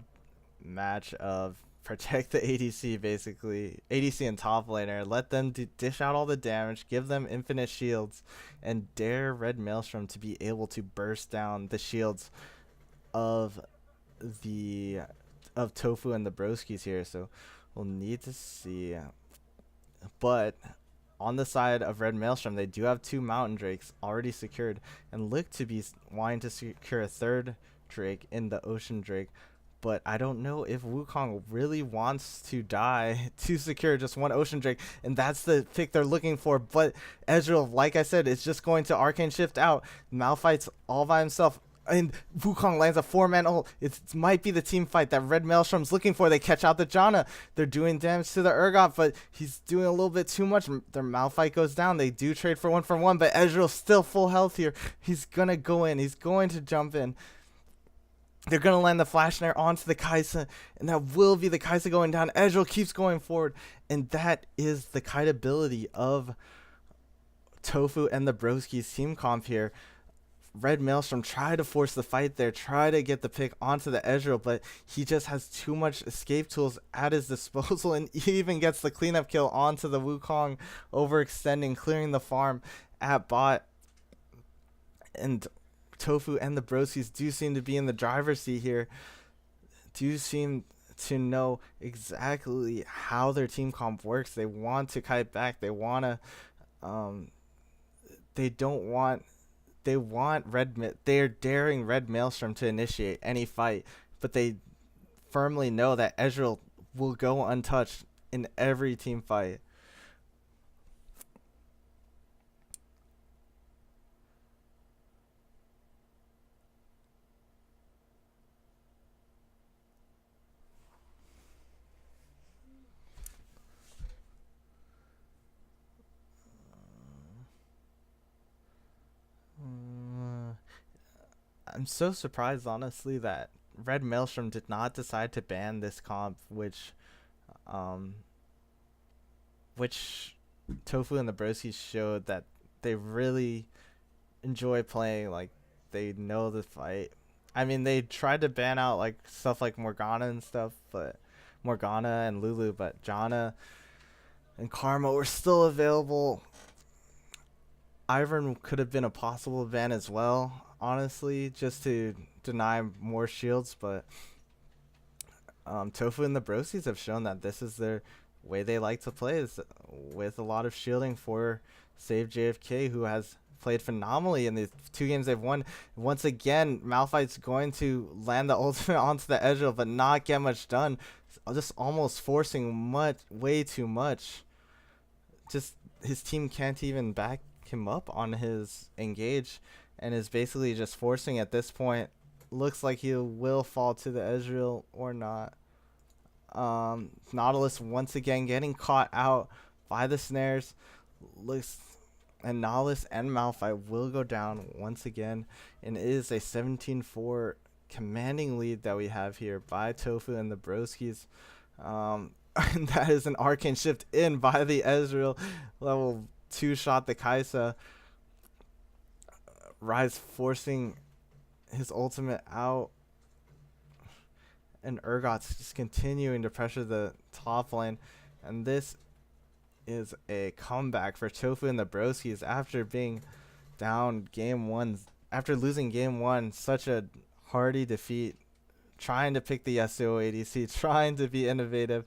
match of protect the ADC, basically. ADC and top laner. Let them dish out all the damage, give them infinite shields, and dare Red Maelstrom to be able to burst down the shields of Tofu and the Broskis here. So we'll need to see. But on the side of Red Maelstrom, they do have 2 Mountain Drakes already secured and look to be wanting to secure a 3rd Drake in the Ocean Drake. But I don't know if Wukong really wants to die to secure just 1 Ocean Drake, and that's the pick they're looking for. But Ezreal, like I said, is just going to Arcane Shift out. Malphite's all by himself, and Wukong lands a 4-man ult. It might be the team fight that Red Maelstrom's looking for. They catch out the Janna. They're doing damage to the Urgot, but he's doing a little bit too much. Their Malphite goes down. They do trade for 1-for-1, but Ezreal's still full health here. He's going to go in. He's going to jump in. They're going to land the Flash Snare onto the Kai'Sa, and that will be the Kai'Sa going down. Ezreal keeps going forward, and that is the kite-ability of Tofu and the Broskis team comp here. Red Maelstrom tried to force the fight there, try to get the pick onto the Ezreal, but he just has too much escape tools at his disposal, and he even gets the cleanup kill onto the Wukong, overextending, clearing the farm at bot. And Tofu and the Broskis do seem to be in the driver's seat here, do seem to know exactly how their team comp works. They want to kite back. They want to, they're daring Red Maelstrom to initiate any fight, but they firmly know that Ezreal will go untouched in every team fight. I'm so surprised, honestly, that Red Maelstrom did not decide to ban this comp, which Tofu and the Broskis showed that they really enjoy playing. Like, they know the fight. I mean, they tried to ban out like stuff like Morgana and stuff, but Morgana and Lulu, but Janna and Karma were still available. Ivern could have been a possible ban as well, honestly, just to deny more shields, but Tofu and the Broskis have shown that this is their way they like to play, is with a lot of shielding for Save JFK, who has played phenomenally in the 2 games they've won. Once again, Malphite's going to land the ultimate onto the Ezreal, but not get much done. Just almost forcing way too much. Just his team can't even back him up on his engage, and is basically just forcing at this point. Looks like he will fall to the Ezreal or not. Nautilus once again getting caught out by the snares. And Nautilus and Malphite will go down once again, and it is a 17-4 commanding lead that we have here by Tofu and the Broskis. And that is an Arcane Shift in by the Ezreal. Level 2 shot the Kai'Sa. Rise forcing his ultimate out. And Urgot's just continuing to pressure the top lane. And this is a comeback for Tofu and the Broskis after being down game 1. After losing game 1, such a hearty defeat. Trying to pick the SO ADC, trying to be innovative,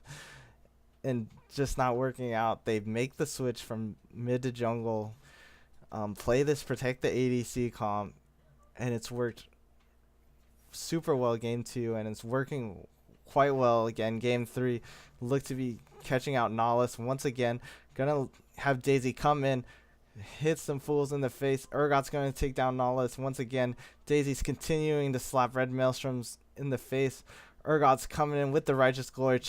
and just not working out. They make the switch from mid to jungle, play this protect the ADC comp, and it's worked super well game 2, and it's working quite well again game 3. Look to be catching out Nautilus once again. Gonna have Daisy come in, hit some fools in the face. Urgot's going to take down Nautilus once again. Daisy's continuing to slap Red Maelstroms in the face. Urgot's coming in with the Righteous Glory.